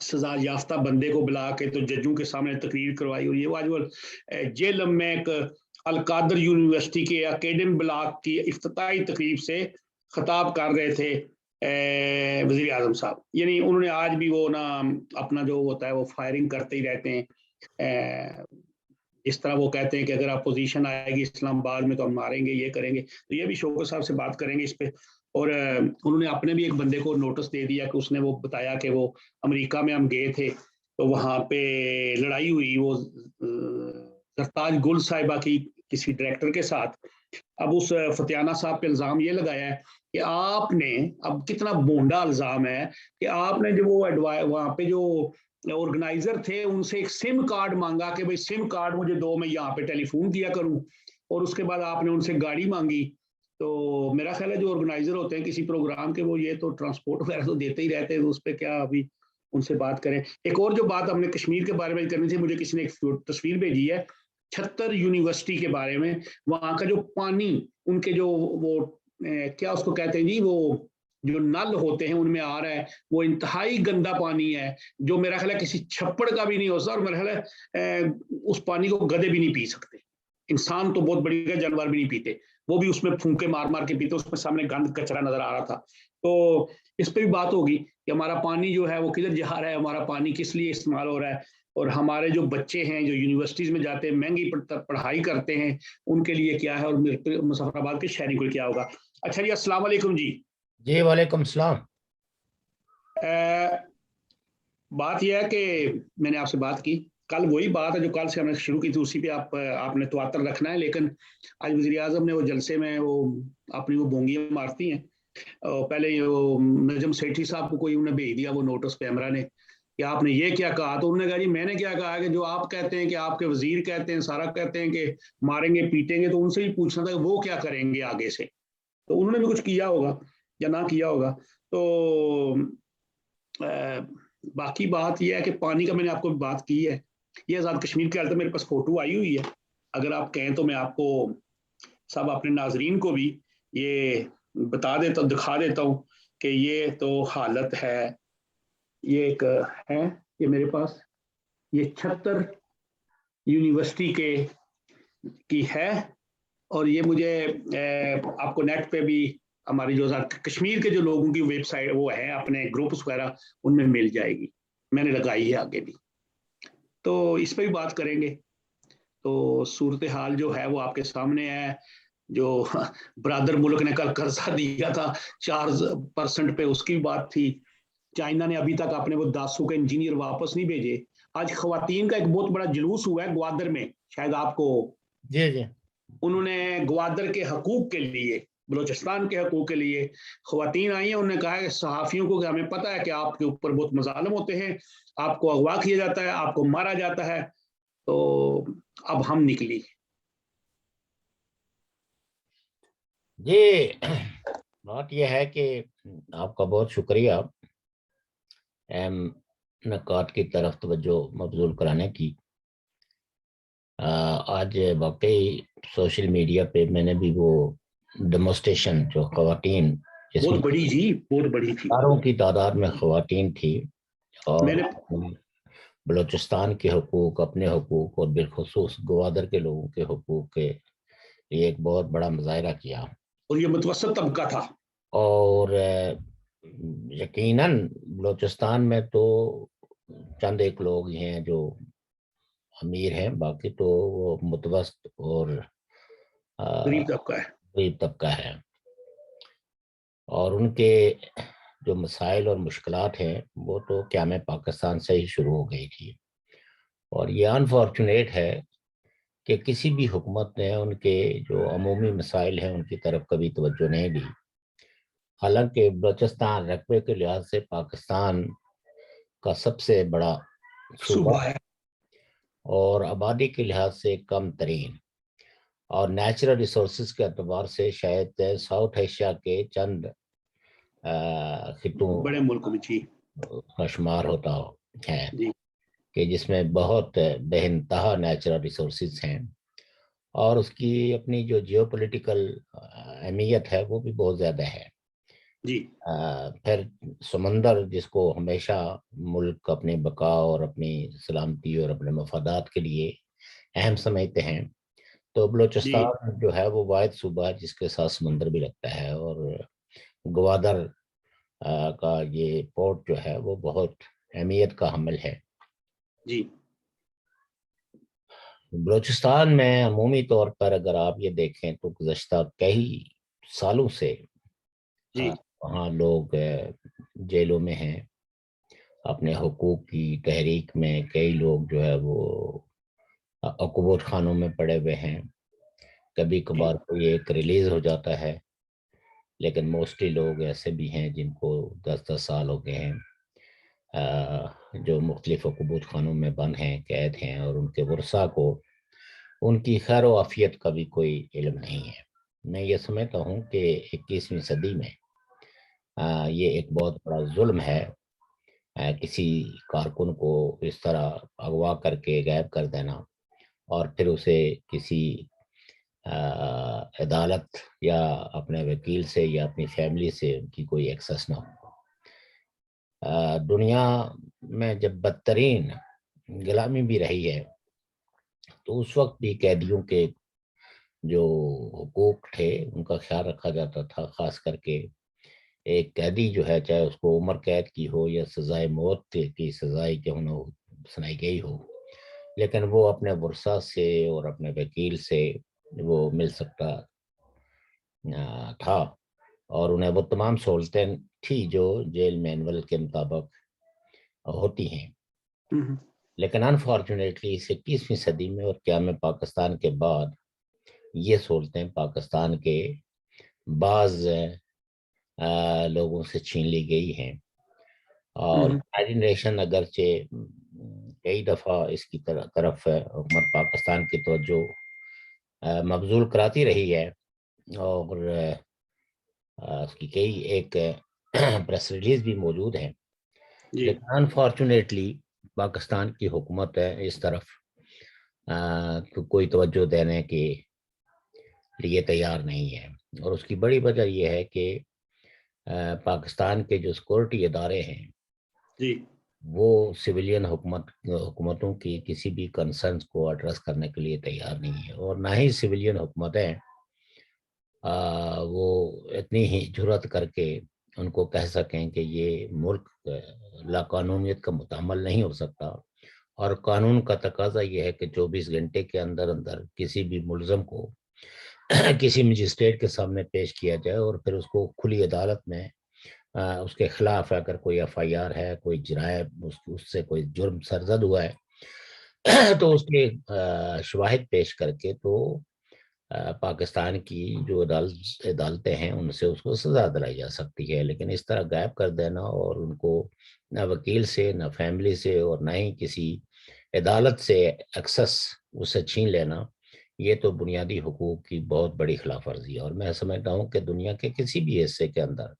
سزا یافتہ بندے کو بلا کے تو ججوں کے سامنے تقریر کروائی، اور یہ آج وہ جیلم میں ایک القادر یونیورسٹی کے اکیڈم بلاک کی افتتاحی تقریب سے خطاب کر رہے تھے وزیر اعظم صاحب. یعنی انہوں نے آج بھی وہ نا اپنا جو ہوتا ہے وہ فائرنگ کرتے ہی رہتے ہیں. اس طرح وہ کہتے ہیں کہ اگر اپوزیشن آئے گی اسلام آباد میں تو ہم ماریں گے، یہ کریں گے. تو یہ بھی شوکت صاحب سے بات کریں گے اس پہ. اور انہوں نے اپنے بھی ایک بندے کو نوٹس دے دیا کہ اس نے وہ بتایا کہ وہ امریکہ میں ہم گئے تھے تو وہاں پہ لڑائی ہوئی وہ سرتاج گل صاحبہ کی کسی ڈائریکٹر کے ساتھ. اب اس فتیانہ صاحب پہ الزام یہ لگایا ہے کہ آپ نے، اب کتنا بونڈا الزام ہے کہ آپ نے جو وہ وہاں پہ جو آرگنائزر تھے ان سے ایک سم کارڈ مانگا کہ بھئی سم کارڈ مجھے دو، میں یہاں پہ ٹیلی فون کیا کروں، اور اس کے بعد آپ نے ان سے گاڑی مانگی. تو میرا خیال ہے جو آرگنائزر ہوتے ہیں کسی پروگرام کے وہ یہ تو ٹرانسپورٹ وغیرہ تو دیتے ہی رہتے ہیں، اس پہ کیا ابھی ان سے بات کریں. ایک اور جو بات ہم نے کشمیر کے بارے میں کرنی تھی، مجھے کسی نے ایک تصویر بھیجی ہے چھتر یونیورسٹی کے بارے میں. وہاں کا جو پانی ان کے جو وہ کیا اس کو کہتے ہیں جی، وہ جو نل ہوتے ہیں ان میں آ رہا ہے، وہ انتہائی گندا پانی ہے جو میرا خیال ہے کسی چھپڑ کا بھی نہیں ہوتا، اور میرا خیال ہے اس پانی کو گدھے بھی نہیں پی سکتے. انسان تو بہت بڑی ہے، جانور بھی نہیں پیتے، وہ بھی اس میں پھونکے مار مار کے پیتے. اس میں سامنے گند کچرا نظر آ رہا تھا. تو اس پہ بھی بات ہوگی کہ ہمارا پانی جو ہے وہ کدھر جا رہا ہے، ہمارا پانی کس لیے استعمال ہو رہا ہے، اور ہمارے جو بچے ہیں جو یونیورسٹیز میں جاتے ہیں مہنگی پڑھائی کرتے ہیں ان کے لیے کیا ہے، اور مظفر آباد کے شہری کو کیا ہوگا. اچھا جی، السلام علیکم جی. جی وعلیکم السلام. بات یہ ہے کہ میں نے آپ سے بات کی کل، وہی بات ہے جو کل سے ہم نے شروع کی تھی، اسی پہ آپ نے تواتر رکھنا ہے. لیکن آج وزیر اعظم نے وہ جلسے میں وہ اپنی وہ بونگیاں مارتی ہیں. پہلے وہ نجم سیٹھی صاحب کو کوئی انہوں نے بھیج دیا وہ نوٹس پہ ایمرا نے کہ آپ نے یہ کیا کہا. تو انہوں نے کہا جی میں نے کیا کہا کہ جو آپ کہتے ہیں کہ آپ کے وزیر کہتے ہیں، سارا کہتے ہیں کہ ماریں گے پیٹیں گے، تو ان سے ہی پوچھنا تھا کہ وہ کیا کریں گے آگے سے. تو انہوں نے بھی کچھ کیا ہوگا یا نہ کیا ہوگا. تو باقی بات یہ ہے کہ پانی کا میں نے آپ کو بات کی ہے. یہ آزاد کشمیر کے حالت میرے پاس فوٹو آئی ہوئی ہے، اگر آپ کہیں تو میں آپ کو سب اپنے ناظرین کو بھی یہ بتا دیتا ہوں، دکھا دیتا ہوں کہ یہ تو حالت ہے. یہ ایک ہے، یہ میرے پاس یہ چھتر یونیورسٹی کی ہے، اور یہ مجھے آپ کو نیٹ پہ بھی ہماری جو کشمیر کے جو لوگوں کی ویب سائٹ وہ ہے اپنے گروپس وغیرہ ان میں مل جائے گی، میں نے لگائی ہے آگے بھی. تو اس پہ بھی بات کریں گے. تو صورتحال جو ہے وہ آپ کے سامنے ہے. جو برادر ملک نے کل قرضہ دیا تھا 4% پہ، اس کی بات تھی. چائنا نے ابھی تک اپنے وہ 10 کے انجینئر واپس نہیں بھیجے. آج خواتین کا ایک بہت بڑا جلوس ہوا ہے گوادر میں، شاید آپ کو. جی جی. انہوں نے گوادر کے حقوق کے لیے، بلوچستان کے حقوق کے لیے خواتین آئی ہیں. انہوں نے کہا کہ صحافیوں کو کہ ہمیں پتہ ہے کہ آپ کے اوپر بہت مظالم ہوتے ہیں، آپ کو اغوا کیا جاتا ہے، آپ کو مارا جاتا ہے، تو اب ہم نکلی. جی بات یہ ہے کہ آپ کا بہت شکریہ اہم نکات کی طرف توجہ مبذول کرانے کی. آج واقعی سوشل میڈیا پہ میں نے بھی وہ ڈیمونسٹریشن جو خواتین بہت بڑی جی، بہت بڑی تھی، ہزاروں کی تعداد میں خواتین تھی، اور میں نے بلوچستان کے حقوق، اپنے حقوق، اور بالخصوص گوادر کے لوگوں کے حقوق کے لیے ایک بہت بڑا مظاہرہ کیا. اور یہ متوسط طبقہ تھا. اور یقیناً بلوچستان میں تو چند ایک لوگ ہیں جو امیر ہیں، باقی تو وہ متوسط اور غریب طبقہ ہے. اور ان کے جو مسائل اور مشکلات ہیں وہ تو قیام پاکستان سے ہی شروع ہو گئی تھی. اور یہ انفارچونیٹ ہے کہ کسی بھی حکومت نے ان کے جو عمومی مسائل ہیں ان کی طرف کبھی توجہ نہیں دی. حالانکہ بلوچستان رقبے کے لحاظ سے پاکستان کا سب سے بڑا صوبہ ہے، اور آبادی کے لحاظ سے کم ترین، اور نیچرل ریسورسز کے اعتبار سے شاید ساؤتھ ایشیا کے چند خطوں بڑے ملک میں کا شمار ہوتا ہے کہ جس میں بہت بے انتہا نیچرل ریسورسز ہیں، اور اس کی اپنی جو جیو پولیٹیکل اہمیت ہے وہ بھی بہت زیادہ ہے. جی پھر سمندر جس کو ہمیشہ ملک اپنے بقا اور اپنی سلامتی اور اپنے مفادات کے لیے اہم سمجھتے ہیں، تو جی بلوچستان جو ہے وہ واحد صوبہ ہے جس کے ساتھ سمندر بھی لگتا ہے، اور گوادر کا یہ پورٹ جو ہے وہ بہت اہمیت کا حامل ہے۔ جی بلوچستان میں عمومی طور پر اگر آپ یہ دیکھیں تو گزشتہ کئی سالوں سے جی وہاں لوگ جیلوں میں ہیں، اپنے حقوق کی تحریک میں کئی لوگ جو ہے وہ عقوبت خانوں میں پڑے ہوئے ہیں، کبھی جی کبھار کوئی ایک ریلیز ہو جاتا ہے، لیکن موسٹلی لوگ ایسے بھی ہیں جن کو 10 سال ہو گئے ہیں، جو مختلف عقوبت خانوں میں بند ہیں، قید ہیں، اور ان کے ورثاء کو ان کی خیر و عافیت کا بھی کوئی علم نہیں ہے۔ میں یہ سمجھتا ہوں کہ 21ویں صدی میں یہ ایک بہت بڑا ظلم ہے، کسی کارکن کو اس طرح اغوا کر کے غائب کر دینا اور پھر اسے کسی عدالت یا اپنے وکیل سے یا اپنی فیملی سے ان کی کوئی ایکسس نہ ہو۔ دنیا میں جب بدترین غلامی بھی رہی ہے تو اس وقت بھی قیدیوں کے جو حقوق تھے ان کا خیال رکھا جاتا تھا، خاص کر کے ایک قیدی جو ہے چاہے اس کو عمر قید کی ہو یا سزائے موت کی سزائے کیوں نہ سنائی گئی ہو، لیکن وہ اپنے ورثاء سے اور اپنے وکیل سے وہ مل سکتا تھا، اور انہیں وہ تمام سہولتیں تھی جو جیل مینول کے مطابق ہوتی ہیں۔ لیکن انفارچونیٹلی اس 21ویں صدی میں اور قیام پاکستان کے بعد یہ سہولتیں پاکستان کے بعض لوگوں سے چھین لی گئی ہیں، اور یونائیٹڈ نیشن اگرچہ کئی دفعہ اس کی طرف حکومت پاکستان کی توجہ مبذول کراتی رہی ہے، اور اس کی کئی ایک پریس ریلیز بھی موجود ہیں، جی لیکن انفارچونیٹلی پاکستان کی حکومت ہے اس طرف کوئی توجہ دینے کے لیے تیار نہیں ہے، اور اس کی بڑی وجہ یہ ہے کہ پاکستان کے جو سیکورٹی ادارے ہیں جی وہ سویلین حکومتوں کی کسی بھی کنسرنز کو ایڈریس کرنے کے لیے تیار نہیں ہے، اور نہ ہی سویلین حکومتیں وہ اتنی ہی جرات کر کے ان کو کہہ سکیں کہ یہ ملک لا قانونیت کا متحمل نہیں ہو سکتا، اور قانون کا تقاضا یہ ہے کہ 24 گھنٹے کے اندر اندر کسی بھی ملزم کو کسی مجسٹریٹ کے سامنے پیش کیا جائے، اور پھر اس کو کھلی عدالت میں اس کے خلاف اگر کوئی FIR ہے، کوئی جرائم اس سے کوئی جرم سرزد ہوا ہے تو اس کے شواہد پیش کر کے تو پاکستان کی جو عدالتیں ہیں ان سے اس کو سزا دلائی جا سکتی ہے، لیکن اس طرح غائب کر دینا اور ان کو نہ وکیل سے نہ فیملی سے اور نہ ہی کسی عدالت سے ایکسس اسے چھین لینا، یہ تو بنیادی حقوق کی بہت بڑی خلاف ورزی ہے۔ اور میں سمجھتا ہوں کہ دنیا کے کسی بھی حصے کے اندر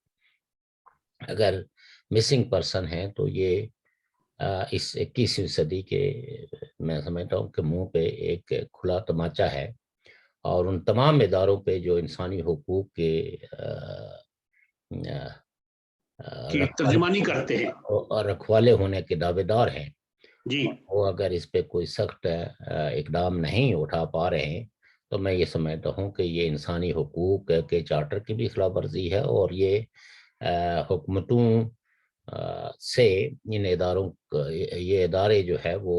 اگر مسنگ پرسن ہیں تو یہ اس 21ویں صدی کے میں سمجھتا ہوں کہ منہ پہ ایک کھلا تماچا ہے، اور ان تمام اداروں پہ جو انسانی حقوق کے کی ترجمانی کرتے ہیں۔ رکھوالے ہونے کے دعوے دار ہیں، جی وہ اگر اس پہ کوئی سخت اقدام نہیں اٹھا پا رہے ہیں تو میں یہ سمجھتا ہوں کہ یہ انسانی حقوق کے چارٹر کی بھی خلاف ورزی ہے، اور یہ حکومتوں سے ان اداروں یہ ادارے جو ہے وہ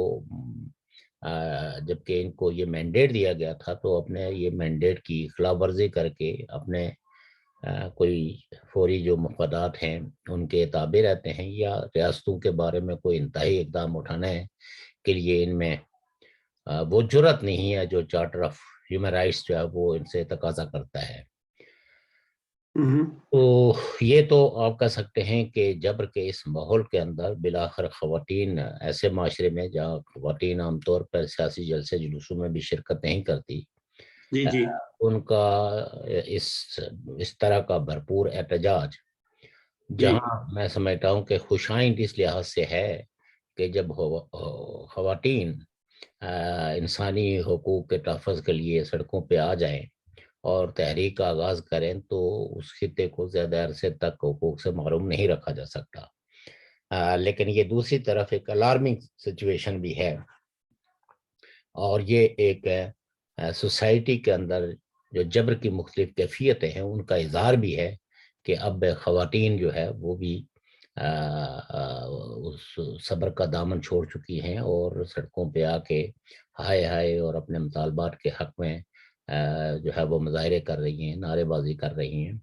جبکہ ان کو یہ مینڈیٹ دیا گیا تھا تو اپنے یہ مینڈیٹ کی خلاف ورزی کر کے اپنے کوئی فوری جو مفادات ہیں ان کے تابع رہتے ہیں، یا ریاستوں کے بارے میں کوئی انتہائی اقدام اٹھانے کے لیے ان میں وہ جرت نہیں ہے جو چارٹر آف ہیومن رائٹس جو ہے وہ ان سے تقاضا کرتا ہے۔ تو یہ تو آپ کہہ سکتے ہیں کہ جبر کے اس ماحول کے اندر بالآخر خواتین ایسے معاشرے میں جہاں خواتین عام طور پر سیاسی جلسے جلوسوں میں بھی شرکت نہیں کرتی، جی جی ان کا اس طرح کا بھرپور احتجاج جی جہاں میں سمجھتا ہوں کہ خوشائند اس لحاظ سے ہے کہ جب خواتین انسانی حقوق کے تحفظ کے لیے سڑکوں پہ آ جائیں اور تحریک کا آغاز کریں تو اس خطے کو زیادہ عرصے تک حقوق سے محروم نہیں رکھا جا سکتا۔ لیکن یہ دوسری طرف ایک الارمنگ سچویشن بھی ہے، اور یہ ایک سوسائٹی کے اندر جو جبر کی مختلف کیفیتیں ہیں ان کا اظہار بھی ہے کہ اب خواتین جو ہے وہ بھی اس صبر کا دامن چھوڑ چکی ہیں اور سڑکوں پہ آ کے ہائے ہائے اور اپنے مطالبات کے حق میں جو ہے وہ مظاہرے کر رہی ہیں، نعرے بازی کر رہی ہیں۔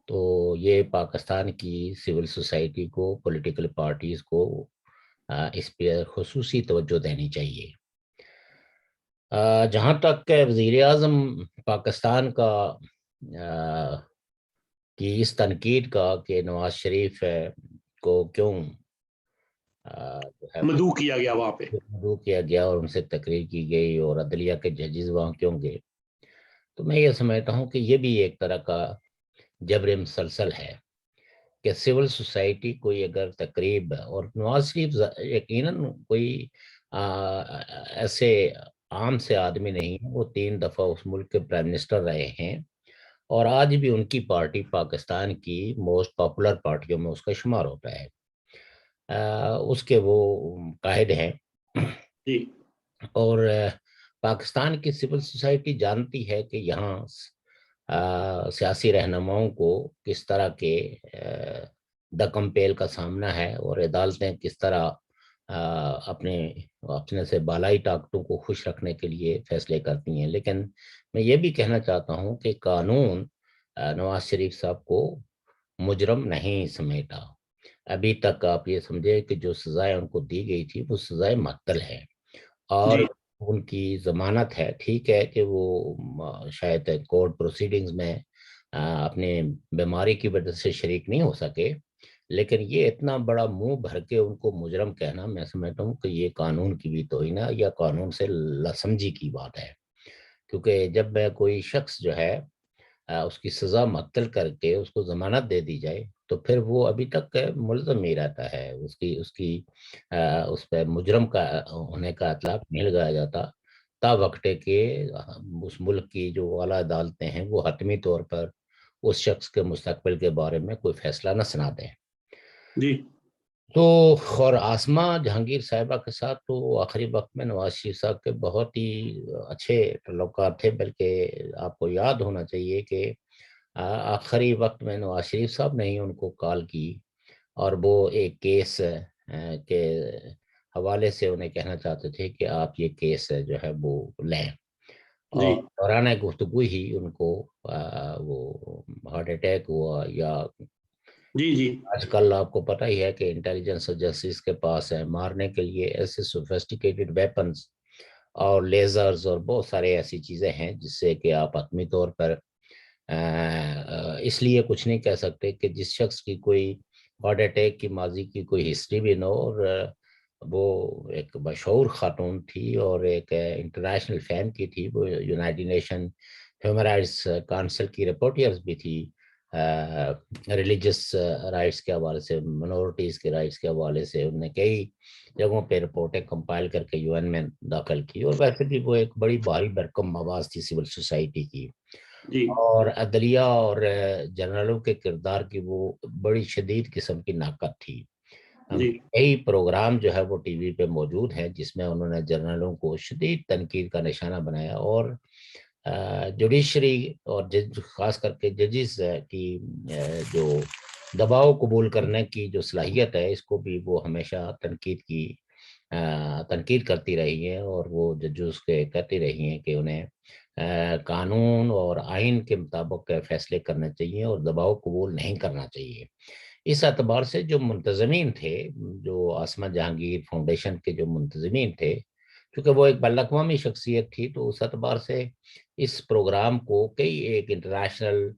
تو یہ پاکستان کی سول سوسائٹی کو، پولیٹیکل پارٹیز کو اس پہ خصوصی توجہ دینی چاہیے۔ جہاں تک وزیر اعظم پاکستان کا کی اس تنقید کا کہ نواز شریف کو کیوں جو ہے مدعو کیا گیا وہاں پہ، مدعو کیا گیا اور ان سے تقریر کی گئی اور عدلیہ کے ججز وہاں کیوں گئے، تو میں یہ سمجھتا ہوں کہ یہ بھی ایک طرح کا جبر مسلسل ہے کہ سول سوسائٹی کوئی اگر تقریب، اور نواز شریف یقیناً کوئی ایسے عام سے آدمی نہیں ہے، وہ 3 دفعہ اس ملک کے پرائم منسٹر رہے ہیں اور آج بھی ان کی پارٹی پاکستان کی موسٹ پاپولر پارٹیوں میں اس کا شمار ہوتا ہے۔ اس کے وہ قائد ہیں، جی اور پاکستان کی سول سوسائٹی جانتی ہے کہ یہاں سیاسی رہنماؤں کو کس طرح کے دکم پیل کا سامنا ہے، اور عدالتیں کس طرح اپنے سے بالائی طاقتوں کو خوش رکھنے کے لیے فیصلے کرتی ہیں۔ لیکن میں یہ بھی کہنا چاہتا ہوں کہ قانون نواز شریف صاحب کو مجرم نہیں سمیٹا۔ ابھی تک آپ یہ سمجھے کہ جو سزائیں ان کو دی گئی تھی وہ سزائیں معطل ہے، اور جی ان کی ضمانت ہے۔ ٹھیک ہے کہ وہ شاید کورٹ پروسیڈنگز میں اپنے بیماری کی وجہ سے شریک نہیں ہو سکے، لیکن یہ اتنا بڑا منہ بھر کے ان کو مجرم کہنا، میں سمجھتا ہوں کہ یہ قانون کی بھی توہین ہے یا قانون سے لاسمجھی کی بات ہے۔ کیونکہ جب کوئی شخص جو ہے اس کی سزا معطل کر کے اس کو ضمانت دے دی جائے تو پھر وہ ابھی تک ملزم ہی رہتا ہے، اس پہ مجرم کا ہونے کا اطلاق نہیں لگایا جاتا تا وقت کہ اس ملک کی جو اعلیٰ عدالتیں ہیں وہ حتمی طور پر اس شخص کے مستقبل کے بارے میں کوئی فیصلہ نہ سنا دیں۔ جی تو اور آسمہ جہانگیر صاحبہ کے ساتھ تو آخری وقت میں نواز شریف صاحب کے بہت ہی اچھے تعلقات تھے، بلکہ آپ کو یاد ہونا چاہیے کہ آخری وقت میں نواز شریف صاحب نے ہی ان کو کال کی اور وہ ایک کیس کے حوالے سے انہیں کہنا چاہتے تھے کہ آپ یہ کیس جو ہے وہ لیں، جی اور دوران گفتگو ہی ان کو وہ ہارٹ اٹیک ہوا۔ یا جی جی آج کل آپ کو پتہ ہی ہے کہ انٹیلیجنس ایجنسیز کے پاس ہے مارنے کے لیے ایسے سوفسٹیکیٹڈ ویپنز اور لیزرز اور بہت سارے ایسی چیزیں ہیں جس سے کہ آپ حتمی طور پر اس لیے کچھ نہیں کہہ سکتے کہ جس شخص کی کوئی ہارٹ اٹیک کی ماضی کی کوئی ہسٹری بھی نہ ہو، اور وہ ایک مشہور خاتون تھی اور ایک انٹرنیشنل فیم کی تھی، وہ United nation human rights council کی رپورٹرز بھی تھی، ریلیجس رائٹس کے حوالے سے، منورٹیز کے رائٹس کے حوالے سے انہوں نے کئی جگہوں پہ رپورٹیں کمپائل کر کے UN میں داخل کی، اور ویسے بھی وہ ایک بڑی بھاری بھرکم آواز تھی سول سوسائٹی کی، جی اور عدلیہ اور جنرلوں کے کردار کی وہ بڑی شدید قسم کی ناقد تھی۔ جی کئی پروگرام جو ہے وہ ٹی وی پہ موجود ہیں جس میں انہوں نے جنرلوں کو شدید تنقید کا نشانہ بنایا، اور جوڈیشری اور خاص کر کے ججز کی جو دباؤ قبول کرنے کی جو صلاحیت ہے اس کو بھی وہ ہمیشہ تنقید کرتی رہی ہیں، اور وہ ججز کے کہتی رہی ہیں کہ انہیں قانون اور آئین کے مطابق فیصلے کرنے چاہیے اور دباؤ قبول نہیں کرنا چاہیے۔ اس اعتبار سے جو منتظمین تھے، جو آسمہ جہانگیر فاؤنڈیشن کے جو منتظمین تھے، کیونکہ وہ ایک بین الاقوامی شخصیت تھی، تو اس اعتبار سے اس پروگرام کو کئی ایک انٹرنیشنل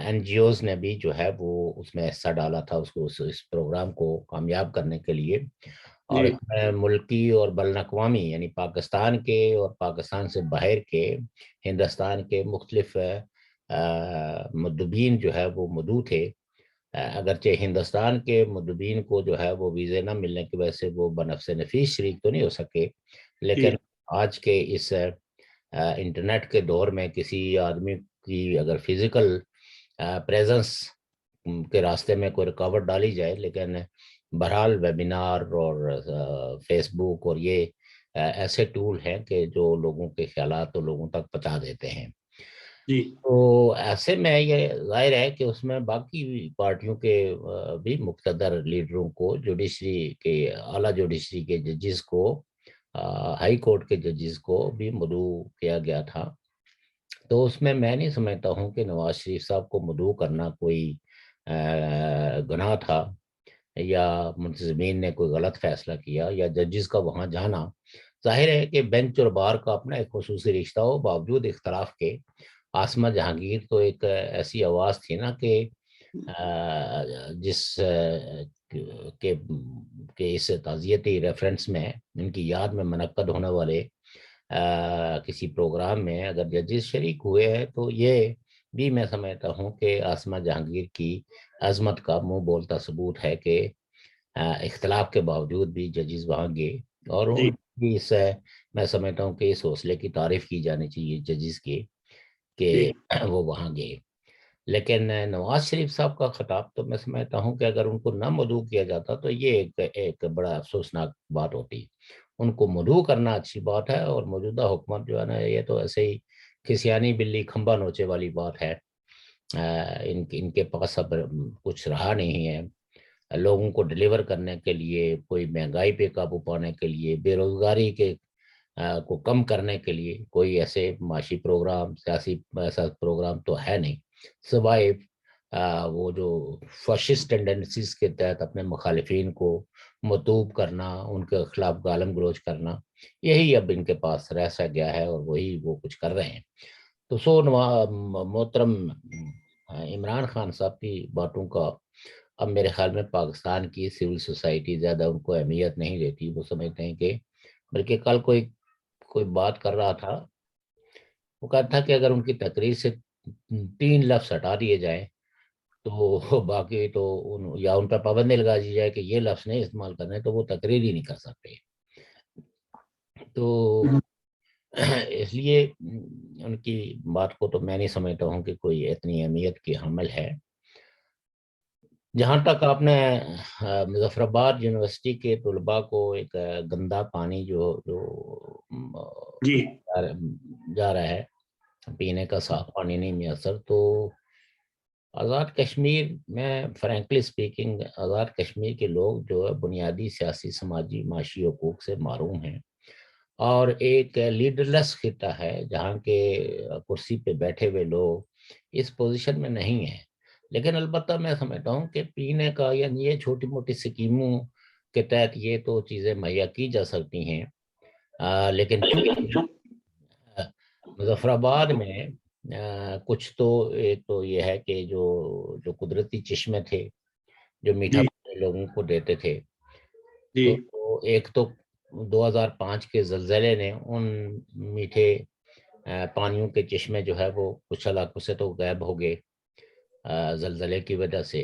NGOز نے بھی جو ہے وہ اس میں حصہ ڈالا تھا، اس پروگرام کو کامیاب کرنے کے لیے، اور جی اس میں ملکی اور بین الاقوامی یعنی پاکستان کے اور پاکستان سے باہر کے ہندوستان کے مختلف مدعوین جو ہے وہ مدعو تھے۔ اگرچہ ہندوستان کے مدعوین کو جو ہے وہ ویزے نہ ملنے کی وجہ سے وہ بنفس نفیس شریک تو نہیں ہو سکے، جی لیکن آج کے اس انٹرنیٹ کے دور میں کسی آدمی کی اگر فزیکل پریزنس کے راستے میں کوئی رکاوٹ ڈالی جائے، لیکن بہرحال ویبینار اور فیس بک اور یہ ایسے ٹول ہیں کہ جو لوگوں کے خیالات تو لوگوں تک پہنچا دیتے ہیں. جی تو ایسے میں یہ ظاہر ہے کہ اس میں باقی پارٹیوں کے بھی مقتدر لیڈروں کو، جوڈیشری کے اعلیٰ جوڈیشری کے ججز کو، ہائی کورٹ کے ججز کو بھی مدعو کیا گیا تھا. تو اس میں نہیں سمجھتا ہوں کہ نواز شریف صاحب کو مدعو کرنا کوئی گناہ تھا، یا منتظمین نے کوئی غلط فیصلہ کیا، یا ججز کا وہاں جانا. ظاہر ہے کہ بینچ اور بار کا اپنا ایک خصوصی رشتہ ہو، باوجود اختلاف کے عاصمہ جہانگیر تو ایک ایسی آواز تھی نا کہ جس کے اس تعزیتی ریفرنس میں ان کی یاد میں منعقد ہونے والے کسی پروگرام میں اگر ججز شریک ہوئے ہیں تو یہ بھی میں سمجھتا ہوں کہ عاصمہ جہانگیر کی عظمت کا منہ بولتا ثبوت ہے کہ اختلاف کے باوجود بھی ججز وہاں گئے، اور جی ان کی میں سمجھتا ہوں کہ اس حوصلے کی تعریف کی جانی چاہیے ججز کی کہ جی وہ وہاں گئے. لیکن نواز شریف صاحب کا خطاب تو میں سمجھتا ہوں کہ اگر ان کو نہ مدعو کیا جاتا تو یہ ایک بڑا افسوسناک بات ہوتی. ان کو مدعو کرنا اچھی بات ہے، اور موجودہ حکومت جو ہے نا، یہ تو ایسے ہی کھسیانی بلی کھمبا نوچے والی بات ہے. ان کے پاس اب کچھ رہا نہیں ہے لوگوں کو ڈیلیور کرنے کے لیے، کوئی مہنگائی پہ قابو پانے کے لیے، بے روزگاری کے کو کم کرنے کے لیے کوئی ایسے معاشی پروگرام، سیاسی ایسا پروگرام تو ہے نہیں، سوائے وہ جو فاشسٹ ٹینڈنسیز کے تحت اپنے مخالفین کو مطلوب کرنا، ان کے خلاف گالم گلوچ کرنا، یہی اب ان کے پاس رہ سا گیا ہے، اور وہی وہ کچھ کر رہے ہیں. تو محترم عمران خان صاحب کی باتوں کا اب میرے خیال میں پاکستان کی سول سوسائٹی زیادہ ان کو اہمیت نہیں دیتی. وہ سمجھتے ہیں کہ بلکہ کل کوئی بات کر رہا تھا، وہ کہا تھا کہ اگر ان کی تقریر سے 3 لفظ ہٹا دیے جائیں تو باقی تو یا ان پر پابندی لگا دی جائے کہ یہ لفظ نہیں استعمال کرنے، تو وہ تقریر ہی نہیں کر سکتے. تو اس لیے ان کی بات کو تو میں نہیں سمجھتا ہوں کہ کوئی اتنی اہمیت کی حامل ہے. جہاں تک آپ نے مظفر آباد یونیورسٹی کے طلباء کو ایک گندا پانی جو جی جا رہا ہے، پینے کا صاف پانی نہیں میسر، تو آزاد کشمیر میں فرینکلی سپیکنگ آزاد کشمیر کے لوگ جو ہے بنیادی سیاسی، سماجی، معاشی حقوق سے محروم ہیں، اور ایک لیڈرلیس خطہ ہے جہاں کے کرسی پہ بیٹھے ہوئے لوگ اس پوزیشن میں نہیں ہیں. لیکن البتہ میں سمجھتا ہوں کہ پینے کا یعنی یہ چھوٹی موٹی سکیموں کے تحت یہ تو چیزیں مہیا کی جا سکتی ہیں، لیکن مظفر آباد میں کچھ تو ایک تو یہ ہے کہ جو قدرتی چشمے تھے جو میٹھا جی پانی لوگوں کو دیتے تھے، جی تو ایک تو 2005 کے زلزلے نے ان میٹھے پانیوں کے چشمے جو ہے وہ کچھ علاقوں سے تو غائب ہو گئے زلزلے کی وجہ سے،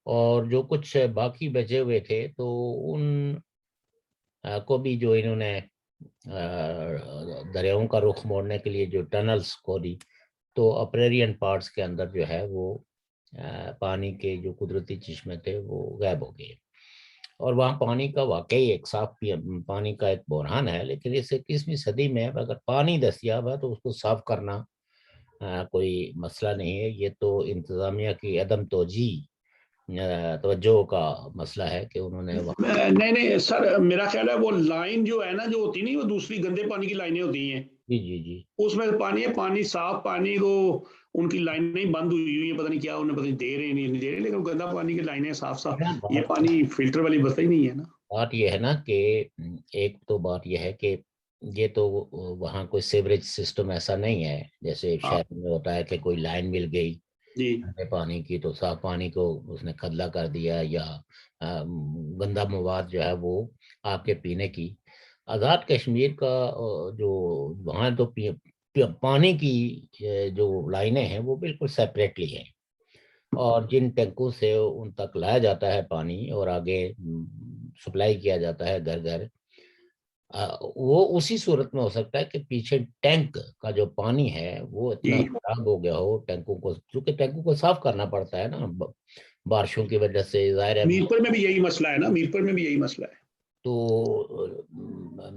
اور جو کچھ باقی بچے ہوئے تھے تو ان کو بھی جو انہوں نے دریاؤں کا رخ موڑنے کے لیے جو ٹنلز کھودی، تو اپریرین پارٹس کے اندر جو ہے وہ پانی کے جو قدرتی چشمے تھے وہ غائب ہو گئے، اور وہاں پانی کا واقعی ایک صاف پانی کا ایک بحران ہے. لیکن اس 21ویں صدی میں اگر پانی دستیاب ہے تو اس کو صاف کرنا کوئی مسئلہ نہیں ہے. یہ تو انتظامیہ کی عدم توجہ کا مسئلہ ہے کہ انہوں نے نہیں سر، میرا خیال ہے وہ لائن جو ہے نا، جو ہوتی نہیں، وہ دوسری گندے پانی کی لائنیں ہوتی ہیں، جی جی جی اس میں پانی صاف پانی کو ان کی لائنیں بند ہوئی ہیں، پتہ نہیں کیا انہیں پتہ نہیں دے رہے نہیں دے رہے، لیکن گندا پانی کی لائنیں صاف یہ پانی فلٹر والی بات ہی نہیں ہے نا. بات یہ ہے نا کہ ایک تو بات یہ ہے کہ یہ تو وہاں کوئی سیوریج سسٹم ایسا نہیں ہے جیسے شہر میں ہوتا ہے کہ کوئی لائن مل گئی جی پانی کی تو صاف پانی کو اس نے کھدلا کر دیا، یا گندا مواد جو ہے وہ آپ کے پینے کی. آزاد کشمیر کا جو وہاں تو پانی کی جو لائنیں ہیں وہ بالکل سیپریٹلی ہیں، اور جن ٹینکوں سے ان تک لایا جاتا ہے پانی اور آگے سپلائی کیا جاتا ہے گھر گھر، وہ اسی صورت میں ہو سکتا ہے کہ پیچھے ٹینک کا جو پانی ہے وہ اتنا جی خراب ہو گیا ہو، ٹینکوں کو، کیونکہ ٹینکوں کو صاف کرنا پڑتا ہے نا بارشوں کی وجہ سے، ظاہر ہے۔ میرپور میں بھی یہی مسئلہ ہے نا، میرپور میں بھی یہی مسئلہ ہے۔ تو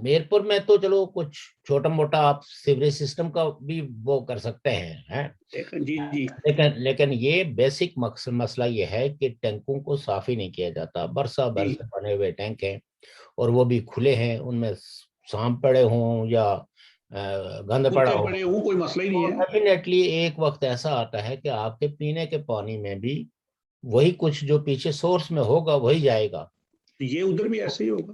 میرپور میں تو چلو کچھ چھوٹا موٹا آپ سیوریج سسٹم کا بھی وہ کر سکتے ہیں، جی جی لیکن یہ بیسک مسئلہ یہ ہے کہ ٹینکوں کو صاف ہی نہیں کیا جاتا، برسا جی برس بنے ہوئے ٹینک ہیں اور وہ بھی کھلے ہیں، ان میں سانپ پڑے ہوں یا گند پڑا کتے ہو، پڑے ہوں، کوئی مسئلہ ہی تو نہیں ہے۔ ڈیفینیٹلی ایک وقت ایسا آتا ہے کہ آپ کے پینے کے پانی میں بھی وہی کچھ جو پیچھے سورس میں ہوگا وہی جائے گا۔ یہ ادھر بھی ایسے ہی ہوگا۔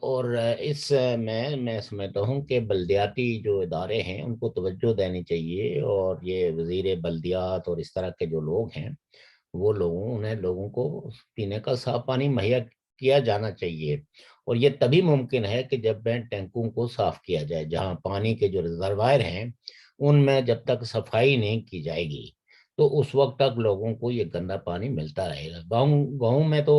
اور اس میں سمجھتا ہوں کہ بلدیاتی جو ادارے ہیں ان کو توجہ دینی چاہیے، اور یہ وزیر بلدیات اور اس طرح کے جو لوگ ہیں وہ انہیں لوگوں کو پینے کا صاف پانی مہیا کیا جانا چاہیے، اور یہ تبھی ممکن ہے کہ جب ٹینکوں کو صاف کیا جائے، جہاں پانی کے جو ریزروائر ہیں ان میں جب تک صفائی نہیں کی جائے گی تو اس وقت تک لوگوں کو یہ گندا پانی ملتا رہے گا۔ گاؤں میں تو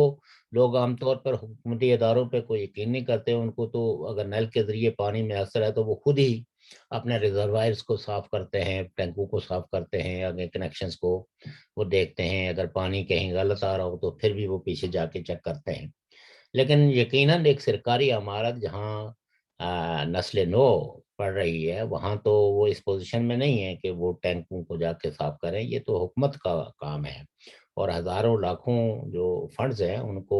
لوگ عام طور پر حکومتی اداروں پہ کوئی یقین نہیں کرتے، ان کو تو اگر نل کے ذریعے پانی میسر ہے تو وہ خود ہی اپنے ریزروائرز کو صاف کرتے ہیں، ٹینکوں کو صاف کرتے ہیں، آگے کنیکشنز کو وہ دیکھتے ہیں، اگر پانی کہیں غلط آ رہا ہو تو پھر بھی وہ پیچھے جا کے چیک کرتے ہیں۔ لیکن یقیناً ایک سرکاری عمارت جہاں نسل نو پڑ رہی ہے وہاں تو وہ اس پوزیشن میں نہیں ہے کہ وہ ٹینکوں کو جا کے صاف کریں، یہ تو حکومت کا کام ہے، اور ہزاروں لاکھوں جو فنڈز ہیں ان کو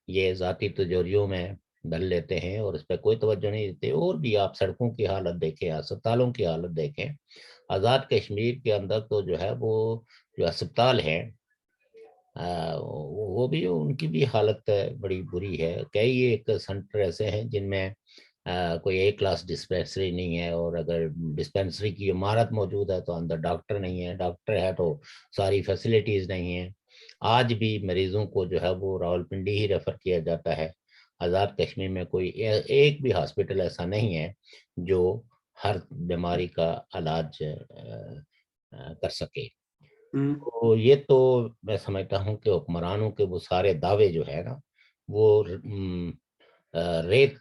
یہ ذاتی تجوریوں میں ڈل لیتے ہیں اور اس پہ کوئی توجہ نہیں دیتے۔ اور بھی آپ سڑکوں کی حالت دیکھیں، اسپتالوں کی حالت دیکھیں، آزاد کشمیر کے اندر تو جو ہے وہ جو اسپتال ہیں وہ بھی ان کی بھی حالت بڑی بری ہے۔ کئی ایک سینٹر ایسے ہیں جن میں کوئی ایک کلاس ڈسپینسری نہیں ہے، اور اگر ڈسپینسری کی عمارت موجود ہے تو اندر ڈاکٹر نہیں ہے، ڈاکٹر ہے تو ساری فیسلٹیز نہیں ہیں۔ آج بھی مریضوں کو جو ہے وہ راولپنڈی ہی ریفر کیا جاتا ہے۔ آزاد کشمیر میں کوئی ایک بھی ہاسپٹل ایسا نہیں ہے جو ہر بیماری کا علاج کر سکے۔ تو یہ تو میں سمجھتا ہوں کہ حکمرانوں کے وہ سارے دعوے جو ہے نا وہ ریت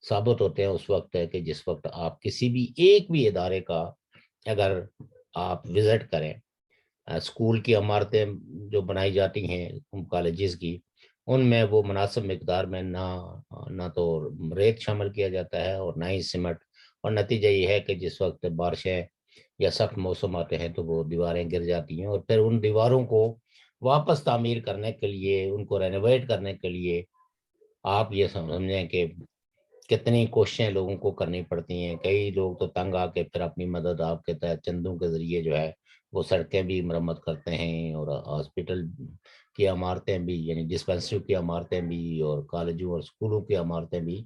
ثابت ہوتے ہیں اس وقت ہے کہ جس وقت آپ کسی بھی ایک بھی ادارے کا اگر آپ وزٹ کریں، اسکول کی عمارتیں جو بنائی جاتی ہیں کالجز کی، ان میں وہ مناسب مقدار میں نہ تو ریت شامل کیا جاتا ہے اور نہ ہی سیمنٹ، اور نتیجہ یہ ہے کہ جس وقت بارشیں یا سخت موسم آتے ہیں تو وہ دیواریں گر جاتی ہیں، اور پھر ان دیواروں کو واپس تعمیر کرنے کے لیے، ان کو رینوویٹ کرنے کے لیے آپ یہ سمجھیں کہ کتنی کوششیں لوگوں کو کرنی پڑتی ہیں۔ کئی لوگ تو تنگ آ کے پھر اپنی مدد آپ کے تحت چندوں کے ذریعے جو ہے وہ سڑکیں بھی مرمت کرتے ہیں، اور ہاسپٹل کی عمارتیں بھی، یعنی ڈسپینسری کی عمارتیں بھی، اور کالجوں اور اسکولوں کی عمارتیں بھی،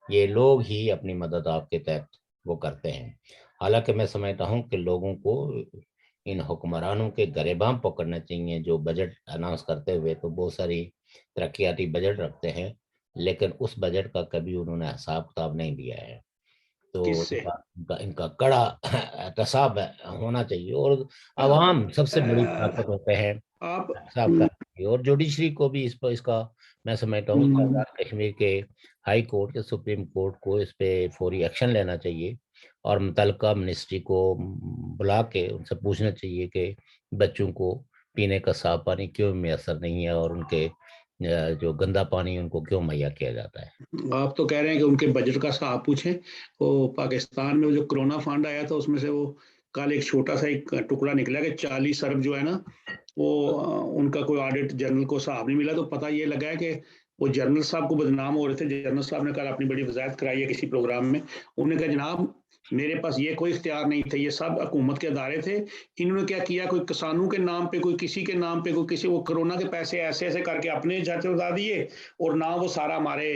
یہ لوگ ہی اپنی مدد آپ کے تحت وہ کرتے ہیں۔ حالانکہ میں سمجھتا ہوں کہ لوگوں کو ان حکمرانوں کے گریباں پکڑنا چاہیے جو بجٹ اناؤنس کرتے ہوئے تو بہت ساری ترقیاتی بجٹ رکھتے ہیں، لیکن اس بجٹ کا کبھی انہوں نے حساب کتاب نہیں دیا ہے۔ تو کس سے؟ ان کا کڑا احتساب ہونا چاہیے، اور عوام سب سے بڑی طاقت ہوتے ہیں آپ حساب کرنے کی، اور جوڈیشری کو بھی اس کا میں سمجھتا ہوں کہ آزاد کشمیر کے ہائی کورٹ کے سپریم کورٹ کو اس پہ فوری ایکشن لینا چاہیے، اور متعلقہ منسٹری کو بلا کے ان سے پوچھنا چاہیے کہ بچوں کو پینے کا صاف پانی کیوں میسر نہیں ہے، اور ان کے جو گندا پانی ان کو کیوں مہیا کیا جاتا ہے۔ آپ تو کہہ رہے ہیں کہ ان کے بجٹ کا صاحب پوچھیں۔ وہ پاکستان میں جو کرونا فنڈ آیا تھا اس میں سے وہ کل ایک چھوٹا سا ایک ٹکڑا نکلا کہ 40 ارب جو ہے نا وہ ان کا کوئی آڈٹ جنرل کو صاحب نہیں ملا، تو پتہ یہ لگا ہے کہ وہ جنرل صاحب کو بدنام ہو رہے تھے۔ جنرل صاحب نے کل اپنی بڑی وضاحت کرائی ہے کسی پروگرام میں، انہوں نے کہا جناب میرے پاس یہ کوئی اختیار نہیں تھا، یہ سب حکومت کے ادارے تھے، انہوں نے کیا کیا، کوئی کسانوں کے نام پہ، کوئی کسی کے نام پہ، کوئی کسی، وہ کرونا کے پیسے ایسے ایسے کر کے اپنے جھاڑے اڑا دیے، اور نہ وہ سارا ہمارے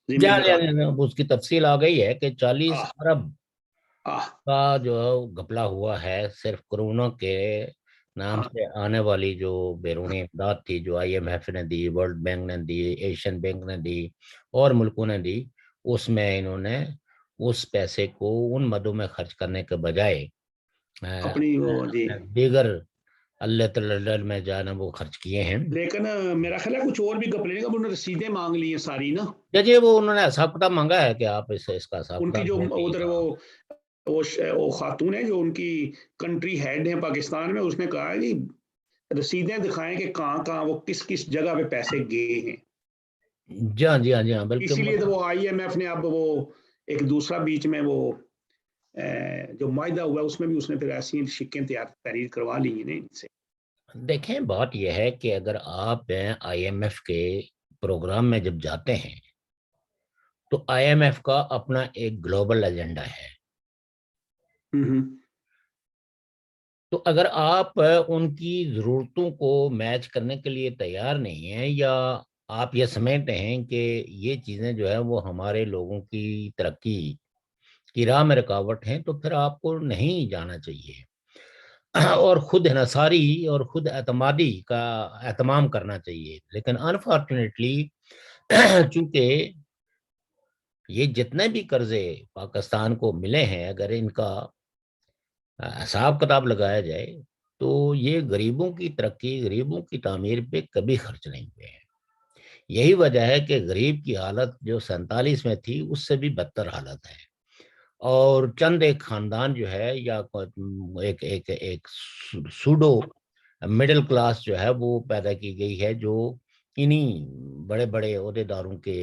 ذمہ جان لگا۔ اس کی تفصیل آ گئی ہے کہ 40 آہ ارب آہ کا جو گھپلا ہوا ہے صرف کرونا کے نام آہ سے آنے والی جو بیرونی امداد تھی، جو آئی ایم ایف نے دی، ورلڈ بینک نے دی، ایشین بینک نے دی اور ملکوں نے دی، اس میں انہوں نے اس پیسے کو ان مدوں میں خرچ کرنے کے بجائے اپنی وہ جی دیگر اللہ تعالی میں جانا وہ خرچ کیے ہیں. لیکن میرا خیال ہے کچھ اور بھی گپ لینے کا، انہوں نے رسیدیں مانگ لی ہیں ساری نا. جی وہ انہوں نے حساب کتاب مانگا ہے کہ آپ اس کا حساب ان کی کتاب جو دیں کہ یہ ادھر کہاں. وہ خاتون ہے جو ان کی کنٹری ہیڈ ہیں پاکستان میں، اس نے کہا ہے کہ رسیدیں دکھائیں کہ کہاں کہاں وہ کس کس جگہ پہ پیسے گئے ہیں. جی ہاں جی ہاں جی ہاں بلکہ اسی لیے تو وہ آئی ایم ایف نے اب وہ ایک دوسرا بیچ میں وہ جو معاہدہ ہوا اس میں بھی اس نے پھر ایسی شکیں تحریر کروا لی ہیں ان سے. دیکھیں بات یہ ہے کہ اگر آپ آئی ایم ایف کے پروگرام میں جب جاتے ہیں تو آئی ایم ایف کا اپنا ایک گلوبل ایجنڈا ہے. تو اگر آپ ان کی ضرورتوں کو میچ کرنے کے لیے تیار نہیں ہیں، یا آپ یہ سمجھتے ہیں کہ یہ چیزیں جو ہے وہ ہمارے لوگوں کی ترقی کی راہ میں رکاوٹ ہیں، تو پھر آپ کو نہیں جانا چاہیے اور خود انحصاری اور خود اعتمادی کا اہتمام کرنا چاہیے. لیکن انفارچونیٹلی چونکہ یہ جتنے بھی قرضے پاکستان کو ملے ہیں، اگر ان کا حساب کتاب لگایا جائے تو یہ غریبوں کی ترقی، غریبوں کی تعمیر پہ کبھی خرچ نہیں ہوئے ہیں. یہی وجہ ہے کہ غریب کی حالت جو 47 میں تھی اس سے بھی بدتر حالت ہے، اور چند ایک خاندان جو ہے یا ایک ایک ایک سوڈو مڈل کلاس جو ہے وہ پیدا کی گئی ہے، جو انہی بڑے بڑے عہدیداروں کے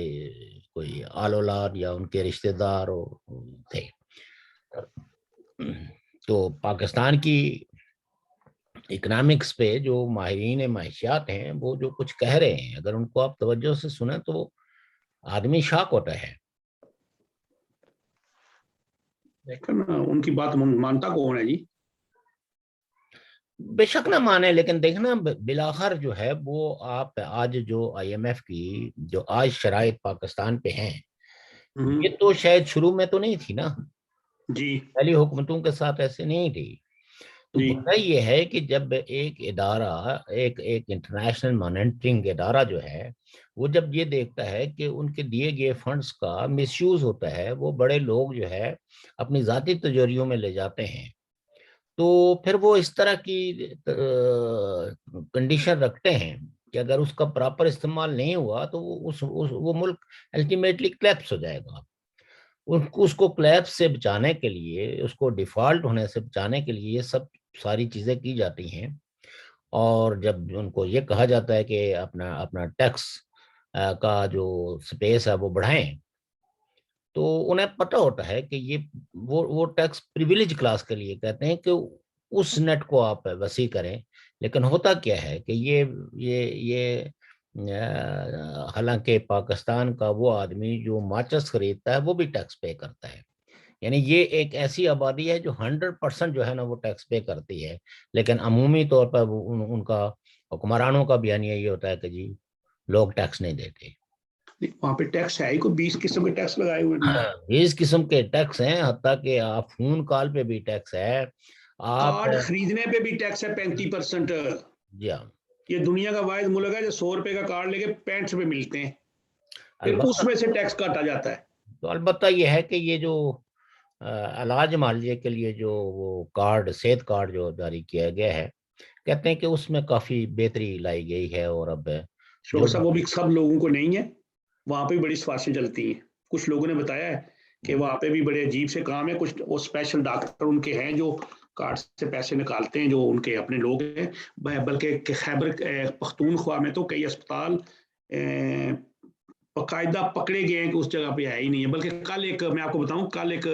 کوئی آل اولاد یا ان کے رشتہ دار تھے. تو پاکستان کی اکنامکس پہ جو ماہرین معاشیات ہیں وہ جو کچھ کہہ رہے ہیں، اگر ان کو آپ توجہ سے سنیں تو آدمی شاک ہوتا ہے. لیکن ان کی بات مانتا کون ہے جی؟ بے شک نہ مانے، لیکن دیکھنا بالآخر جو ہے وہ آپ آج جو آئی ایم ایف کی جو آج شرائط پاکستان پہ ہیں، یہ تو شاید شروع میں تو نہیں تھی نا، جی پہلی حکومتوں کے ساتھ ایسے نہیں تھی. تو جی ہوتا یہ ہے کہ جب ایک ادارہ ایک انٹرنیشنل مانیٹرنگ ادارہ جو ہے وہ جب یہ دیکھتا ہے کہ ان کے دیے گئے فنڈز کا مس یوز ہوتا ہے، وہ بڑے لوگ جو ہے اپنی ذاتی تجوریوں میں لے جاتے ہیں، تو پھر وہ اس طرح کی کنڈیشن رکھتے ہیں کہ اگر اس کا پراپر استعمال نہیں ہوا تو وہ ملک الٹیمیٹلی کلیپس ہو جائے گا. اس کو کلیپس سے بچانے کے لیے، اس کو ڈیفالٹ ہونے سے بچانے کے لیے یہ سب ساری چیزیں کی جاتی ہیں. اور جب ان کو یہ کہا جاتا ہے کہ اپنا ٹیکس کا جو سپیس ہے وہ بڑھائیں، تو انہیں پتہ ہوتا ہے کہ یہ وہ ٹیکس پریویلیج کلاس کے لیے کہتے ہیں کہ اس نیٹ کو آپ وسیع کریں. لیکن ہوتا کیا ہے کہ یہ حالانکہ پاکستان کا وہ آدمی جو ماچس خریدتا ہے وہ بھی ٹیکس پے کرتا ہے. یعنی یہ ایک ایسی آبادی ہے جو 100% جو ہے نا وہ ٹیکس پے کرتی ہے، لیکن عمومی طور پر ان کا حکمرانوں کا بیانیہ یہ ہوتا ہے کہ جی لوگ ٹیکس نہیں دیتے. وہاں پہ ٹیکس ہے ہی کوئی 20 قسم کے ٹیکس لگائے ہوئے ہیں. 20 قسم کے ٹیکس ہیں، حتیٰ کہ آپ فون کال پہ بھی ٹیکس ہے. آپ کارڈ خریدنے پہ بھی ٹیکس ہے 35%. جی ہاں، یہ دنیا کا واحد ملک ہے جو 100 روپے کا کارڈ لے کے 65 روپے ملتے ہیں، پھر اس البتہ میں سے ٹیکس کاٹا جاتا ہے. تو البتہ یہ ہے کہ یہ جو علاج معالجے کے لیے جو وہ کارڈ، صحت کارڈ جو جاری کیا گیا ہے، کہتے ہیں کہ اس میں کافی بہتری لائی گئی ہے. اور اب جو ڈاکٹر صاحب وہ بھی سب لوگوں کو نہیں ہے، وہاں پہ بھی بڑی سفارشیں چلتی ہیں. کچھ لوگوں نے بتایا ہے کہ وہاں پہ بھی بڑے عجیب سے کام ہے، کچھ وہ اسپیشل ڈاکٹر ان کے ہیں جو کارڈ سے پیسے نکالتے ہیں، جو ان کے اپنے لوگ ہیں. بلکہ خیبر پختونخوا میں تو کئی اسپتال باقاعدہ پکڑے گئے ہیں کہ اس جگہ پہ ہے ہی نہیں ہے. بلکہ کل ایک میں آپ کو بتاؤں، کل ایک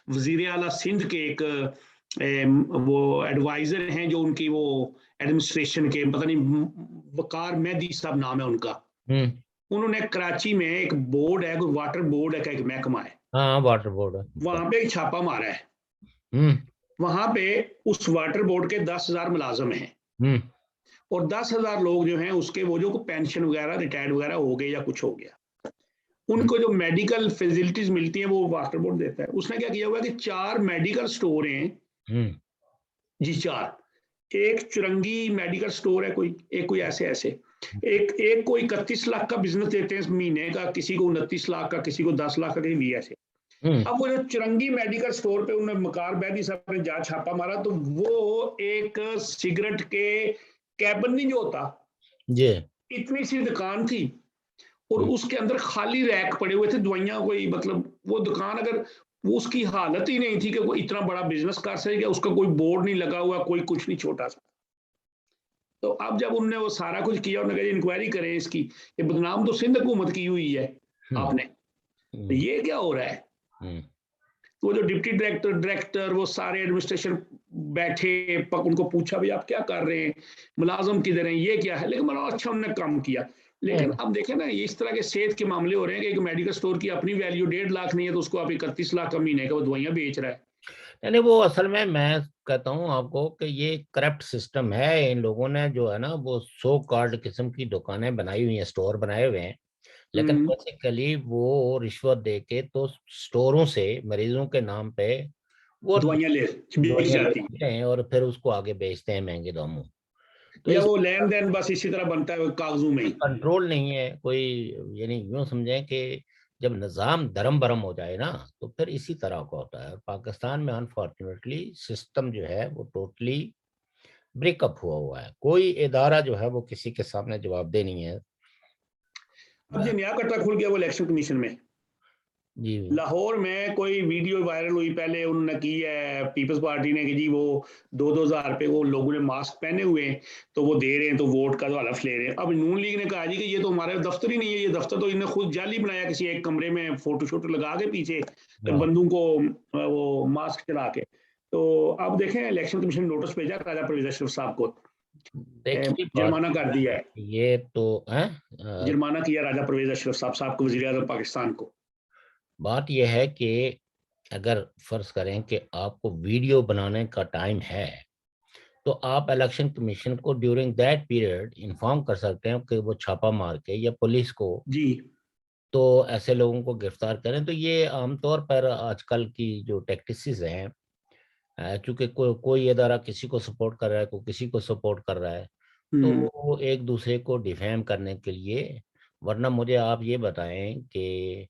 وزیر اعلیٰ سندھ کے ایک وہ ایڈوائزر ہیں جو ان کی وہ ایڈمنسٹریشن کے، پتہ نہیں وقار مہدی صاحب نام ہے ان کا، انہوں نے کراچی میں ایک بورڈ ہے، کوئی واٹر بورڈ ہے کا ایک محکمہ ہے، ہاں واٹر بورڈ، وہاں پہ ایک چھاپا مارا ہے. وہاں پہ اس واٹر بورڈ کے 10,000 ملازم ہیں، اور 10,000 لوگ جو ہیں اس کے وہ جو پینشن وغیرہ ریٹائرڈ وغیرہ ہو گئے یا کچھ ہو گیا، ان کو جو میڈیکل فیسلٹیز ملتی ہیں وہ واٹر بورڈ دیتا ہے. اس نے کیا کیا ہوا کہ 4 میڈیکل سٹور ہیں، جی 4، ایک چرنگی میڈیکل سٹور ہے کوئی، ایک کوئی ایسے ایک کوئی 31 لاکھ کا بزنس دیتے ہیں مہینے کا، کسی کو 29 لاکھ کا، کسی کو 10 لاکھ کا، کہیں بھی ایسے. اب وہ جو چرنگی میڈیکل سٹور پہ انہوں نے مکار بیدی صاحب نے جا چھاپا مارا تو وہ ایک سگریٹ کے کیبن نہیں جو ہوتا جی اتنی سی دکان تھی اور اس کے اندر خالی ریک پڑے ہوئے تھے دوائیاں کوئی مطلب وہ دکان اگر وہ اس کی حالت ہی نہیں تھی کہ وہ اتنا بڑا بزنس کر سکے اس کا کوئی بورڈ نہیں لگا ہوا کوئی کچھ نہیں چھوٹا سا. تو اب جب انہوں نے وہ سارا کچھ کیا انہوں نے کہا انکوائری کریں اس کی یہ بدنام تو سندھ حکومت کی ہوئی ہے آپ نے یہ کیا ہو رہا ہے. وہ جو ڈپٹی ڈائریکٹر وہ سارے ایڈمنسٹریشن بیٹھے ان کو پوچھا بھی آپ کیا کر رہے ہیں ملازم کدھر ہیں یہ کیا ہے لیکن مطلب اچھا انہوں نے کام کیا لیکن اب دیکھیں نا اس طرح کے صحت کے معاملے ہو رہے ہیں کہ ایک میڈیکل سٹور کی اپنی ویلیو 1.5 لاکھ نہیں ہے تو اس کو آپ 31 لاکھ کا مہینے کا وہ دوائیاں بیچ رہا ہے. یعنی وہ اصل میں کہتا ہوں آپ کو کہ یہ کرپٹ سسٹم ہے. ان لوگوں نے جو ہے نا وہ سو کارڈ قسم کی دکانیں بنائی ہوئی ہیں اسٹور بنائے ہوئے ہیں لیکن بیسیکلی وہ رشوت دے کے تو اسٹوروں سے مریضوں کے نام پہ وہ دوائیاں بیچ جاتی لیتے ہیں اور پھر اس کو آگے بیچتے ہیں مہنگے داموں. تو یا وہ لین دین بس اسی طرح بنتا ہے کاغذوں میں کنٹرول نہیں ہے کوئی. یعنی یوں سمجھیں کہ جب نظام درم برم ہو جائے نا تو پھر اسی طرح کا ہوتا ہے. اور پاکستان میں انفارچونیٹلی سسٹم جو ہے وہ ٹوٹلی بریک اپ ہوا ہے. کوئی ادارہ جو ہے وہ کسی کے سامنے جواب دہ نہیں ہے. اب جو نیا کٹا کھل گیا وہ الیکشن کمیشن میں جی لاہور میں کوئی ویڈیو وائرل ہوئی پہلے انہوں نے کی ہے پیپلز پارٹی نے کہ جی وہ 2,000 روپے وہ لوگوں نے ماسک پہنے ہوئے ہیں تو وہ دے رہے ہیں تو ووٹ کا تو حلف لے رہے ہیں. اب نون لیگ نے کہا جی کہ یہ تو ہمارے دفتر ہی نہیں ہے یہ دفتر تو انہوں نے خود جعلی بنایا کسی ایک کمرے میں فوٹو شوٹو لگا کے پیچھے بندوں کو وہ ماسک چلا کے. تو اب دیکھیں الیکشن کمیشن نوٹس بھیجا راجہ پرویز اشرف صاحب کو جرمانہ کر دیا ہے. یہ تو جرمانہ کیا راجہ پرویز اشرف صاحب کو وزیر اعظم پاکستان کو. بات یہ ہے کہ اگر فرض کریں کہ آپ کو ویڈیو بنانے کا ٹائم ہے تو آپ الیکشن کمیشن کو ڈیورنگ دیٹ پیریڈ انفارم کر سکتے ہیں کہ وہ چھاپا مار کے یا پولیس کو جی تو ایسے لوگوں کو گرفتار کریں. تو یہ عام طور پر آج کل کی جو ٹیکٹسز ہیں چونکہ کوئی ادارہ کسی کو سپورٹ کر رہا ہے کوئی کسی کو سپورٹ کر رہا ہے تو وہ ایک دوسرے کو ڈیفیم کرنے کے لیے. ورنہ مجھے آپ یہ بتائیں کہ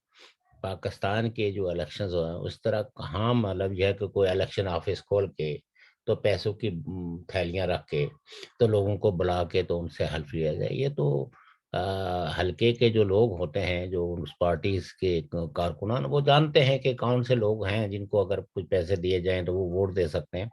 پاکستان کے جو الیکشنز ہیں اس طرح کہاں مطلب یہ ہے کہ کوئی الیکشن آفس کھول کے تو پیسوں کی تھیلیاں رکھ کے تو لوگوں کو بلا کے تو ان سے حلف لیا جائے. یہ تو حلقے کے جو لوگ ہوتے ہیں جو اس پارٹیز کے کارکنان وہ جانتے ہیں کہ کون سے لوگ ہیں جن کو اگر کچھ پیسے دیے جائیں تو وہ ووٹ دے سکتے ہیں.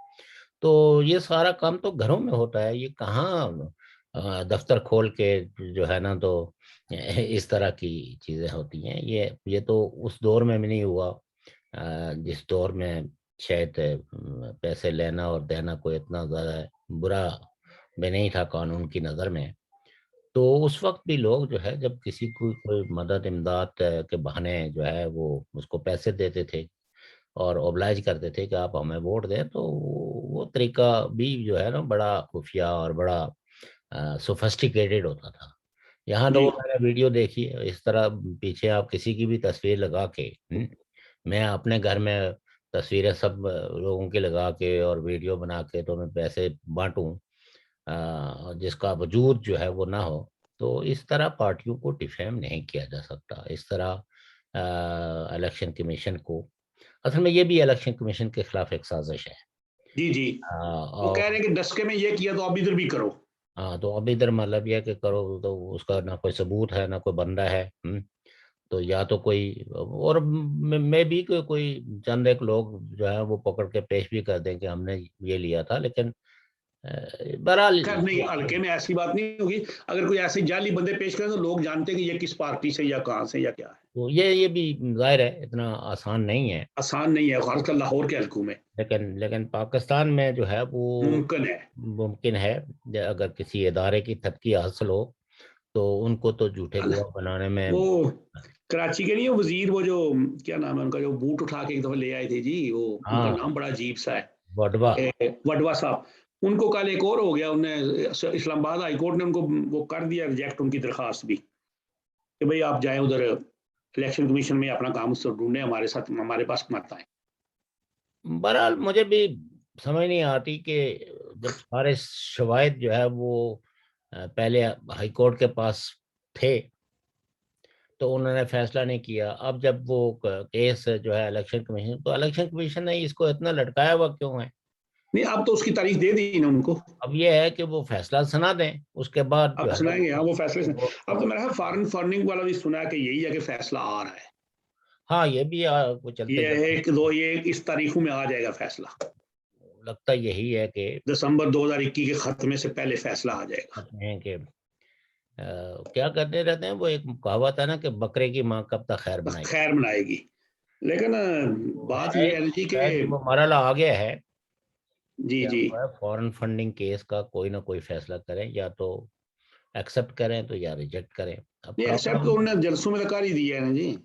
تو یہ سارا کام تو گھروں میں ہوتا ہے. یہ کہاں دفتر کھول کے جو ہے نا تو اس طرح کی چیزیں ہوتی ہیں. یہ تو اس دور میں بھی نہیں ہوا جس دور میں شاید پیسے لینا اور دینا کوئی اتنا زیادہ برا بھی نہیں تھا قانون کی نظر میں. تو اس وقت بھی لوگ جو ہے جب کسی کو کوئی مدد امداد کے بہانے جو ہے وہ اس کو پیسے دیتے تھے اور اوبلائج کرتے تھے کہ آپ ہمیں ووٹ دیں تو وہ طریقہ بھی جو ہے نا بڑا خفیہ اور بڑا سوفسٹیکیٹڈ ہوتا تھا. یہاں لوگوں نے ویڈیو دیکھی اس طرح پیچھے آپ کسی کی بھی تصویر لگا کے میں اپنے گھر میں تصویریں سب لوگوں کی لگا کے اور ویڈیو بنا کے تو میں پیسے بانٹوں جس کا وجود جو ہے وہ نہ ہو. تو اس طرح پارٹیوں کو ڈیفیم نہیں کیا جا سکتا. اس طرح الیکشن کمیشن کو اصل میں یہ بھی الیکشن کمیشن کے خلاف ایک سازش ہے. جی جی وہ کہہ رہے ہیں کہ ڈسکے میں یہ کیا تو آپ ادھر بھی کرو. ہاں تو اب ادھر مطلب یہ کہ کرو تو اس کا نہ کوئی ثبوت ہے نہ کوئی بندہ ہے. تو یا تو کوئی اور میں بھی کوئی چند ایک لوگ جو ہے وہ پکڑ کے پیش بھی کر دیں کہ ہم نے یہ لیا تھا. لیکن بہرحال نہیں ہلکے میں ایسی بات نہیں ہوگی. اگر کوئی ایسے جعلی بندے پیش کریں تو لوگ جانتے ہیں کہ یہ کس پارٹی سے یا کہاں سے یا کیا ہے. تو یہ بھی ظاہر ہے اتنا آسان نہیں ہے. آسان نہیں ہے خاص کر لاہور کے حلقوں میں. لیکن پاکستان میں جو ہے وہ ممکن ہے اگر کسی ادارے کی تھپکی حاصل ہو تو ان کو تو جھوٹے گواہ بنانے میں. وہ کراچی کے نہیں وزیر وہ جو کیا نام ہے ان کا جو بوٹ اٹھا کے ایک دفعہ لے آئے تھے جی وہ ان کا نام بڑا عجیب سا ہے وڈوا صاحب. ان کو کل ایک اور ہو گیا اسلام آباد ہائی کورٹ نے ان کو وہ کر دیا ریجیکٹ ان کی درخواست بھی کہ بھئی آپ جائیں ادھر الیکشن کمیشن میں اپنا کام ڈھونڈیں ہمارے ساتھ ہمارے پاس مت آئیں. بہرحال مجھے بھی سمجھ نہیں آتی کہ جب سارے شواہد جو ہے وہ پہلے ہائی کورٹ کے پاس تھے تو تو انہوں نے فیصلہ نہیں کیا. اب جب وہ کیس جو ہے الیکشن کمیشن، تو الیکشن کمیشن نے اس کو اتنا لٹکایا ہوا کیوں ہے؟ نہیں اب تو اس کی تاریخ دے دی نا ان کو، اب یہ ہے کہ وہ فیصلہ سنا دیں، اس کے بعد جو اب ہے سنائیں گے. ہاں وہ فیصلے سے اب تو میرا وہ فارن فنڈنگ والا بھی سنا ہے کہ یہی ہے کہ فیصلہ آ رہا ہے. ہاں یہ بھی وہ چلتے یہ چلتے ایک دو یہ اس تاریخوں میں آ جائے گا فیصلہ. لگتا یہی ہے کہ دسمبر 2021 کے ختمے سے پہلے فیصلہ آ جائے گا. ہیں کہ کیا کرتے رہتے ہیں، وہ ایک کہاوت ہے نا کہ بکرے کی ماں کب تک خیر بنائے. خیر بنائے گی. لیکن بات یہ ہے جی کہ شاید وہ مرحلہ آ گیا ہے جی کہ جی فورن فنڈنگ کیس کا کوئی نہ کوئی فیصلہ کریں، یا تو ایکسپٹ کریں تو یا ریجیکٹ کریں. اب نہیں ایکسپٹ تو پرابلم انہوں نے جلسوں میں تو کر ہی دیا ہے نا جی.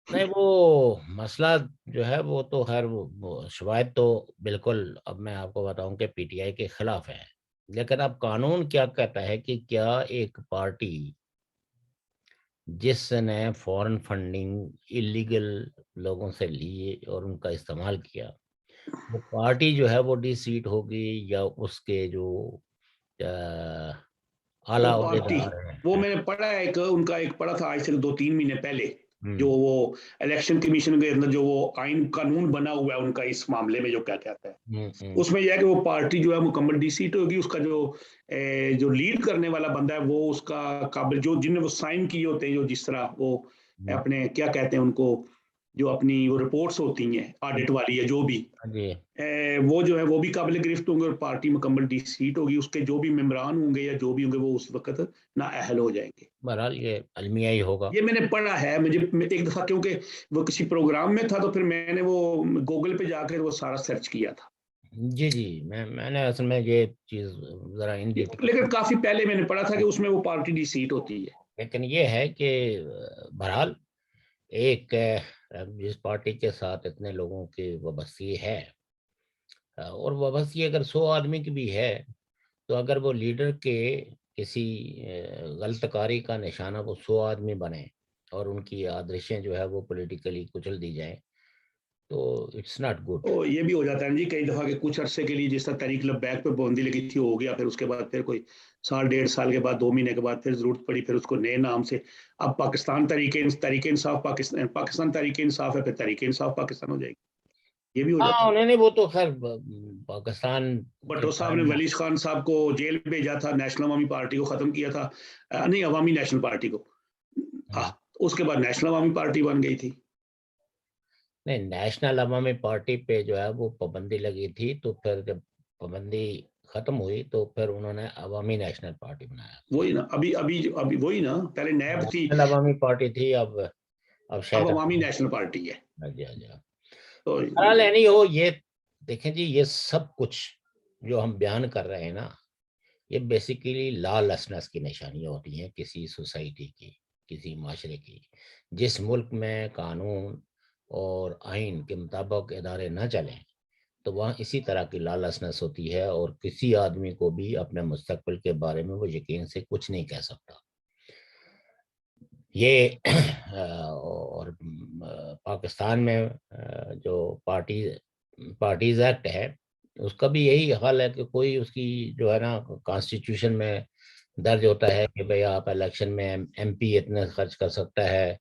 نہیں، وہ مسئلہ جو ہے وہ تو خیر وہ شواہد تو بالکل اب میں آپ کو بتاؤں کہ پی ٹی آئی کے خلاف ہے. لیکن اب قانون کیا کہتا ہے کہ کیا ایک پارٹی جس نے فورن فنڈنگ اللیگل لوگوں سے لی اور ان کا استعمال کیا، وہ پارٹی جو ہے وہ ڈی سیٹ ہوگی، یا اس کے جو وہ اعلیٰ پارٹی عہدیدار ہیں. وہ میں نے پڑھا ہے ایک ان کا ایک پڑھا تھا آج سے 2-3 مہینے پہلے، جو ہم، وہ الیکشن کمیشن کے اندر جو وہ آئین قانون بنا ہوا ہے ان کا اس معاملے میں جو کیا کہتا ہے ہم، ہم، اس میں یہ ہے کہ وہ پارٹی جو ہے مکمل ڈی سیٹ ہوگی. اس کا جو لیڈ کرنے والا بندہ ہے وہ اس کا قابل جو جن نے وہ سائن کیے ہوتے ہیں، جو جس طرح وہ ہم، اپنے کیا کہتے ہیں ان کو، جو اپنی وہ رپورٹس ہوتی ہیں آڈٹ والی ہے جو بھی، جی. وہ جو ہے وہ بھی قابل گرفت ہوں گے اور پارٹی مکمل ڈی سیٹ ہوگی. اس کے جو بھی ممبران ہوں گے یا جو بھی ہوں گے وہ اس وقت نااہل ہو جائیں گے. بہرحال یہ المیہ ہی ہوگا. یہ میں نے پڑھا ہے. مجھے ایک دفعہ کیونکہ وہ کسی پروگرام میں تھا تو پھر میں نے وہ گوگل پہ جا کر وہ سارا سرچ کیا تھا. جی جی، میں نے اصل میں یہ چیز ذرا ان ڈیٹیل، لیکن کافی پہلے میں نے پڑھا تھا کہ اس میں وہ پارٹی ڈی سیٹ ہوتی ہے. لیکن یہ ہے کہ بہرحال ایک جس پارٹی کے ساتھ اتنے لوگوں کی وابستگی ہے، اور وابستگی اگر 100 آدمی کی بھی ہے، تو اگر وہ لیڈر کے کسی غلط کاری کا نشانہ وہ 100 آدمی بنے اور ان کی آدرشیں جو ہے وہ پولیٹیکلی کچل دی جائیں، تو اٹس ناٹ گڈ. تو یہ بھی ہو جاتا ہے جی کئی دفعہ کہ کچھ عرصے کے لیے جس طرح تحریک لبیک پہ پابندی لگی تھی ہو گیا، پھر اس کے بعد پھر کوئی سال 1.5 سال کے بعد 2 مہینے کے بعد پھر ضرورت پڑی، پھر اس کو نئے نام سے اب پاکستان تحریک انصاف پاکستان تحریک انصاف ہے، پھر تحریک انصاف پاکستان ہو جائے گی. یہ بھی ہو جاتا ہاں ہے. انہوں نے وہ تو خیر پاکستان کے بھٹو صاحب بارے نے میں، ولی خان صاحب کو جیل بھیجا تھا، نیشنل عوامی پارٹی کو ختم کیا تھا. نہیں عوامی نیشنل پارٹی کو. اس کے بعد نیشنل عوامی پارٹی بن گئی تھی. نہیں، نیشنل عوامی پارٹی پہ جو ہے وہ پابندی لگی تھی، تو پھر جب پابندی ختم ہوئی تو پھر انہوں نے عوامی نیشنل پارٹی بنایا. وہی نا ابھی وہی نا پہلے نیب تھی، نیشنل عوامی پارٹی تھی، اب اب شاید عوامی نیشنل پارٹی ہے. جی جی. تو بہرحال نہیں ہو، یہ دیکھیں جی، یہ سب کچھ جو ہم بیان کر رہے ہیں نا، یہ بیسیکلی لا لیسنس کی نشانیاں ہوتی ہیں کسی سوسائٹی کی، کسی معاشرے کی. جس ملک میں قانون اور آئین کے مطابق ادارے نہ چلیں تو وہاں اسی طرح کی لالسنس ہوتی ہے، اور کسی آدمی کو بھی اپنے مستقبل کے بارے میں وہ یقین سے کچھ نہیں کہہ سکتا. یہ اور پاکستان میں جو پارٹیز ایکٹ ہے اس کا بھی یہی حال ہے کہ کوئی اس کی جو ہے نا کانسٹیٹیوشن میں درج ہوتا ہے کہ بھئی آپ الیکشن میں ایم پی اتنا خرچ کر سکتا ہے،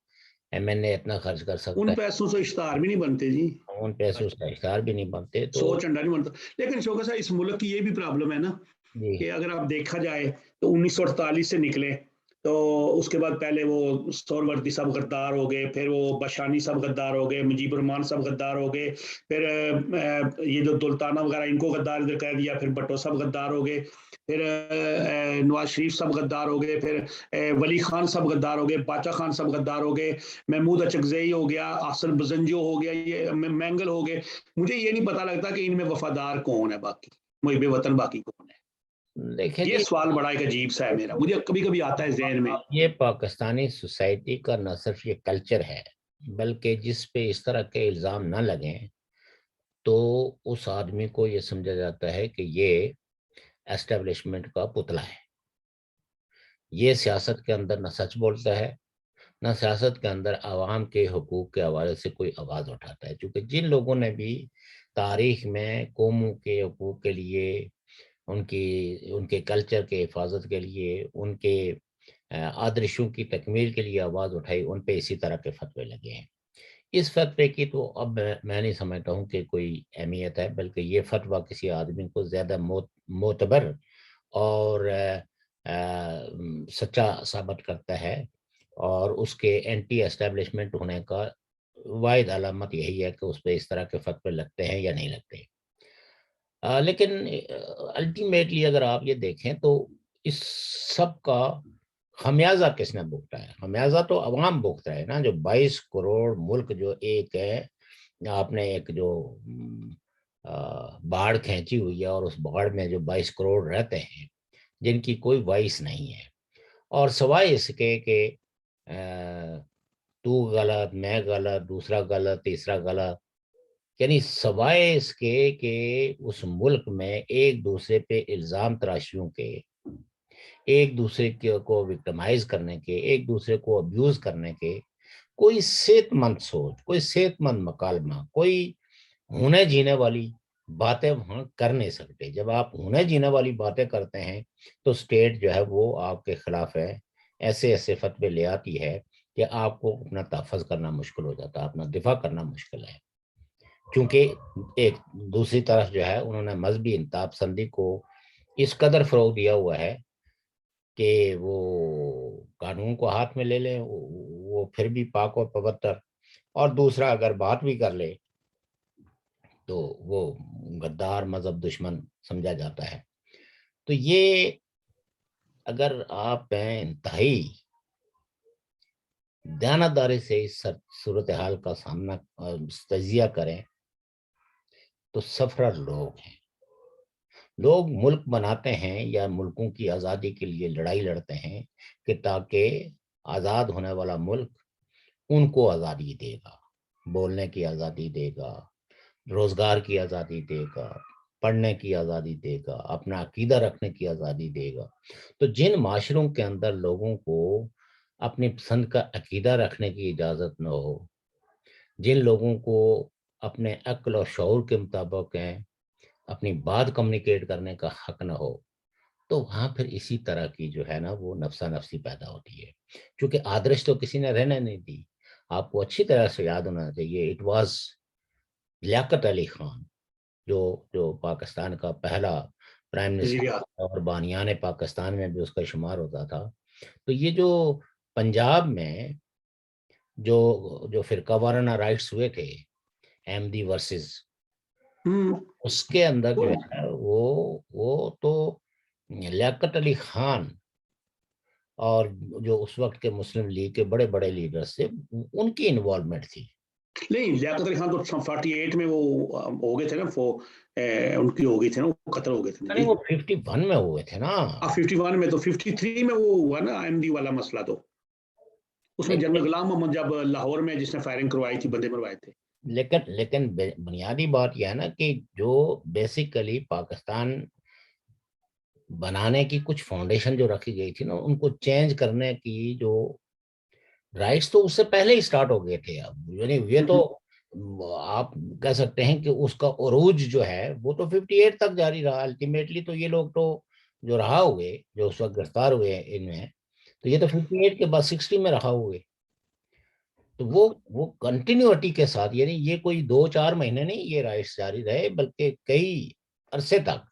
ایم این اے اتنا خرچ کر سکتا ان ہے. پیسوں سے اشتہار بھی نہیں بنتے جی، ان پیسے اس کا اشتہار بھی نہیں بنتے. تو 100 چنڈا نہیں بنتا. لیکن شوکت صاحب اس ملک کی یہ بھی پرابلم ہے نا جی کہ اگر آپ دیکھا جائے تو 1948 سے نکلے تو اس کے بعد پہلے وہ سہروردی صاحب غدار ہو گئے، پھر وہ بشانی صاحب غدار ہو گئے، مجیب الرحمان صاحب غدار ہو گئے، پھر یہ جو دلتانہ وغیرہ ان کو غدار ادھر کہہ دیا، پھر بھٹو صاحب غدار ہو گئے، پھر نواز شریف صاحب غدار ہو گئے، پھر ولی خان صاحب غدار ہو گئے، باچا خان صاحب غدار ہو گئے، محمود اچکزئی ہو گیا، احسن بزنجو ہو گیا، یہ مینگل ہو گئے. مجھے یہ نہیں پتا لگتا کہ ان میں وفادار کون ہے، باقی محب وطن باقی کون ہے. دیکھیں یہ جی، سوال بڑا ایک عجیب سا ہے میرا، مجھے کبھی کبھی آتا ہے ذہن میں. یہ پاکستانی سوسائٹی کا نہ صرف یہ کلچر ہے، بلکہ جس پہ اس طرح کے الزام نہ لگیں تو اس آدمی کو یہ سمجھا جاتا ہے کہ یہ اسٹیبلشمنٹ کا پتلا ہے. یہ سیاست کے اندر نہ سچ بولتا ہے، نہ سیاست کے اندر عوام کے حقوق کے حوالے سے کوئی آواز اٹھاتا ہے. چونکہ جن لوگوں نے بھی تاریخ میں قوموں کے حقوق کے لیے، ان کے کلچر کے حفاظت کے لیے، ان کے آدرشوں کی تکمیل کے لیے آواز اٹھائی، ان پہ اسی طرح کے فتوے لگے ہیں۔ اس فتوے کی تو اب میں نہیں سمجھتا ہوں کہ کوئی اہمیت ہے، بلکہ یہ فتویٰ کسی آدمی کو زیادہ معتبر اور سچا ثابت کرتا ہے، اور اس کے اینٹی اسٹیبلشمنٹ ہونے کا واحد علامت یہی ہے کہ اس پہ اس طرح کے فتوے لگتے ہیں یا نہیں لگتے۔ لیکن الٹیمیٹلی اگر آپ یہ دیکھیں تو اس سب کا خمیازہ کس نے بھگتا ہے؟ خمیازہ تو عوام بھگتا ہے نا، جو 22 کروڑ ملک جو ایک ہے، آپ نے ایک جو باڑ کھینچی ہوئی ہے، اور اس باڑ میں جو 22 کروڑ رہتے ہیں جن کی کوئی وائس نہیں ہے، اور سوائے اس کے کہ تو غلط، میں غلط، دوسرا غلط، تیسرا غلط، یعنی سوائے اس کے کہ اس ملک میں ایک دوسرے پہ الزام تراشیوں کے، ایک دوسرے کو وکٹمائز کرنے کے، ایک دوسرے کو ابیوز کرنے کے کوئی صحت مند سوچ، کوئی صحت مند مکالمہ، کوئی ہونے جینے والی باتیں وہاں کر نہیں سکتے۔ جب آپ ہونے جینے والی باتیں کرتے ہیں تو سٹیٹ جو ہے وہ آپ کے خلاف ہے، ایسے ایسے فتوے لے آتی ہے کہ آپ کو اپنا تحفظ کرنا مشکل ہو جاتا ہے، اپنا دفاع کرنا مشکل ہے، کیونکہ ایک دوسری طرف جو ہے انہوں نے مذہبی انتہا پسندی کو اس قدر فروغ دیا ہوا ہے کہ وہ قانون کو ہاتھ میں لے لیں، وہ پھر بھی پاک اور پوتر، اور دوسرا اگر بات بھی کر لے تو وہ غدار مذہب دشمن سمجھا جاتا ہے۔ تو یہ اگر آپ انتہائی دیانتداری سے اس صورتحال کا سامنا تجزیہ کریں تو سفرر لوگ ہیں، لوگ ملک بناتے ہیں یا ملکوں کی آزادی کے لیے لڑائی لڑتے ہیں کہ تاکہ آزاد ہونے والا ملک ان کو آزادی دے گا، بولنے کی آزادی دے گا، روزگار کی آزادی دے گا، پڑھنے کی آزادی دے گا، اپنا عقیدہ رکھنے کی آزادی دے گا۔ تو جن معاشروں کے اندر لوگوں کو اپنی پسند کا عقیدہ رکھنے کی اجازت نہ ہو، جن لوگوں کو اپنے عقل اور شعور کے مطابق اپنی بات کمیونیکیٹ کرنے کا حق نہ ہو، تو وہاں پھر اسی طرح کی جو ہے نا وہ نفسا نفسی پیدا ہوتی ہے، کیونکہ آدرش تو کسی نے رہنے نہیں دی۔ آپ کو اچھی طرح سے یاد ہونا چاہیے، اٹ واز لیاقت علی خان جو پاکستان کا پہلا پرائم منسٹر اور بانیان پاکستان میں بھی اس کا شمار ہوتا تھا۔ تو یہ جو پنجاب میں جو فرقہ وارانہ رائٹس ہوئے تھے، احمدی ورسز، اس کے اندر جو ہے وہ تو لیاقت علی خان اور جو اس وقت کے مسلم لیگ کے بڑے بڑے لیڈرز تھے ان کی انوالومنٹ تھی۔ نہیں، لیاقت علی خان تو 48 میں وہ ہو گئے تھے نا، ان کی ہو گئی تھی نا، وہ قتل ہو گئے تھے نا، وہ 51 میں ہوئے تھے نا۔ 51 میں تو 53 میں وہ ہوا نا احمدی والا مسئلہ، تو اس میں جنرل غلام محمد جب لاہور میں جس نے فائرنگ کروائی تھی، بندے مروائے تھے۔ لیکن بنیادی بات یہ ہے نا کہ جو بیسیکلی پاکستان بنانے کی کچھ فاؤنڈیشن جو رکھی گئی تھی نا، ان کو چینج کرنے کی جو رائٹس تو اس سے پہلے ہی سٹارٹ ہو گئے تھے۔ اب یعنی یہ تو آپ کہہ سکتے ہیں کہ اس کا عروج جو ہے وہ تو 58 تک جاری رہا۔ الٹیمیٹلی تو یہ لوگ تو جو رہا ہوئے، جو اس وقت گرفتار ہوئے ان میں، تو یہ تو 58 کے بعد 60 میں رہا ہوئے۔ تو وہ کنٹینیوٹی کے ساتھ، یعنی یہ کوئی 2-4 مہینے نہیں یہ رائٹس جاری رہے، بلکہ کئی عرصے تک۔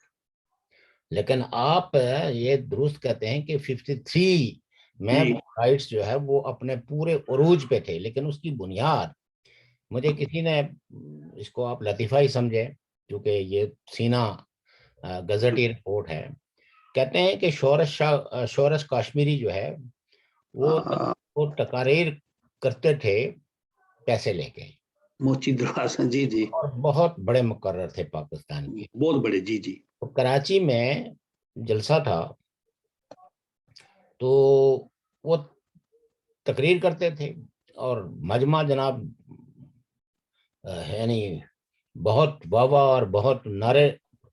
لیکن آپ یہ درست کہتے ہیں کہ 53 میں رائٹس جو ہے وہ اپنے پورے عروج پہ تھے، لیکن اس کی بنیاد مجھے کسی نے، اس کو آپ لطیفہ ہی سمجھے کیونکہ یہ سینا گزٹی رپورٹ ہے، کہتے ہیں کہ شورش کاشمیری جو ہے وہ تقاریر کرتے تھے پیسے لے کے، موچی دروازہ، جی جی، اور بہت بڑے مقرر تھے پاکستان کے، بہت بڑے، جی جی۔ کراچی میں جلسہ تھا تو وہ تقریر کرتے تھے، اور مجمع جناب یعنی بہت واہ اور بہت نعرے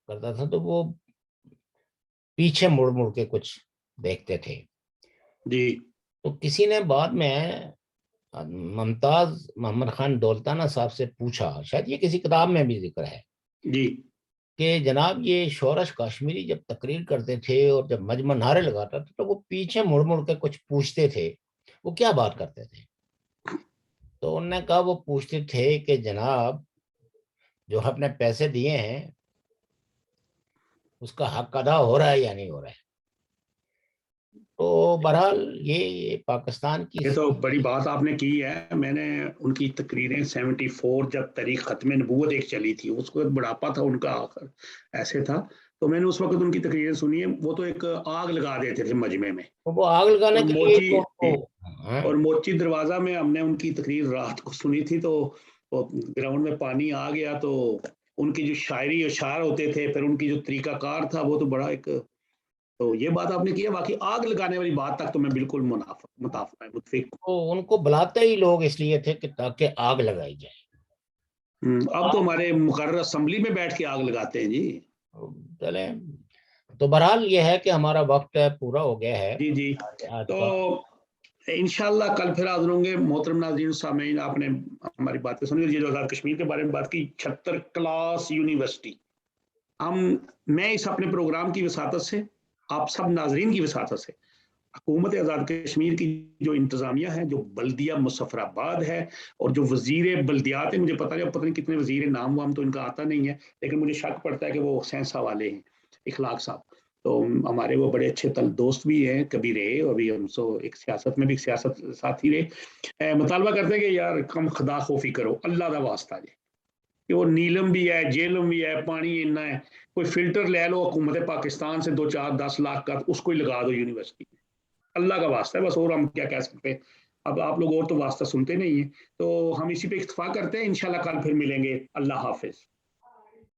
کرتا تھا، تو وہ پیچھے مڑ مڑ کے کچھ دیکھتے تھے۔ جی، تو کسی نے بعد میں ممتاز محمد خان دولتانہ صاحب سے پوچھا، شاید یہ کسی کتاب میں بھی ذکر ہے، جی، کہ جناب یہ شورش کشمیری جب تقریر کرتے تھے اور جب مجمع نعرے لگاتا تھا تو وہ پیچھے مڑ مڑ کے کچھ پوچھتے تھے. وہ کیا بات کرتے تھے؟ تو انہوں نے کہا وہ پوچھتے تھے کہ جناب جو آپ نے پیسے دیے ہیں اس کا حق ادا ہو رہا ہے یا نہیں ہو رہا ہے. تو بہرحال یہ پاکستان کی یہ تو بڑی بات آپ نے کی ہے. میں نے ان کی تقریریں 74 جب تاریخ ختم نبوت ایک چلی تھی، اس وقت بڑھاپا تھا ان کا ایسے تھا، تو میں نے اس وقت ان کی تقریریں سنی ہیں. وہ تو ایک آگ لگا دیتے تھے مجمع میں، وہ آگ لگانے اور کے لیے موچی ہاں. اور موچی دروازہ میں ہم نے ان کی تقریر رات کو سنی تھی، تو گراؤنڈ میں پانی آ گیا، تو ان کی جو شاعری اشعار ہوتے تھے، پھر ان کی جو طریقہ کار تھا، وہ تو بڑا ایک، تو یہ بات آپ نے کی ہے. باقی آگ لگانے والی بات تک تو میں بالکل متفق. تو ان کو بلاتے ہی لوگ اس لیے تھے کہ تاکہ آگ لگائی جائے. اب تو ہمارے مقرر اسمبلی میں بیٹھ کے آگ لگاتے ہیں جی. چلیں، تو بہرحال یہ ہے کہ ہمارا وقت پورا ہو گیا ہے جی جی. آج تو کا. انشاءاللہ کل پھر حاضر ہوں گے. محترم ناظرین سامعین، آپ نے ہماری باتیں سنی. یہ جو آزاد کشمیر کے بارے میں بات کی، 76 کلاس یونیورسٹی، میں اس اپنے پروگرام کی وساطت سے، آپ سب ناظرین کی وساطت سے، حکومت آزاد کشمیر کی جو انتظامیہ ہے، جو بلدیہ مظفرآباد ہے، اور جو وزیر بلدیات ہیں، مجھے پتہ نہیں کتنے وزیر نام وام تو ان کا آتا نہیں ہے، لیکن مجھے شک پڑتا ہے کہ وہ سینسا والے ہیں، اخلاق صاحب. تو ہمارے وہ بڑے اچھے دوست بھی ہیں، کبھی رہے، اور ابھی ہم ایک سیاست میں بھی سیاست ساتھی رہے. مطالبہ کرتے ہیں کہ یار کم خدا خوفی کرو، اللہ دا واسطہ جی، کہ وہ نیلم بھی ہے، جیلم بھی ہے، پانی اتنا ہے، کوئی فلٹر لے لو حکومت پاکستان سے 2 4 10 لاکھ کا، اس کو ہی لگا دو یونیورسٹی میں. اللہ کا واسطہ ہے بس، اور ہم کیا کہہ سکتے ہیں. اب آپ لوگ اور تو واسطہ سنتے نہیں ہیں، تو ہم اسی پہ اکتفا کرتے ہیں. انشاءاللہ کل پھر ملیں گے. اللہ حافظ.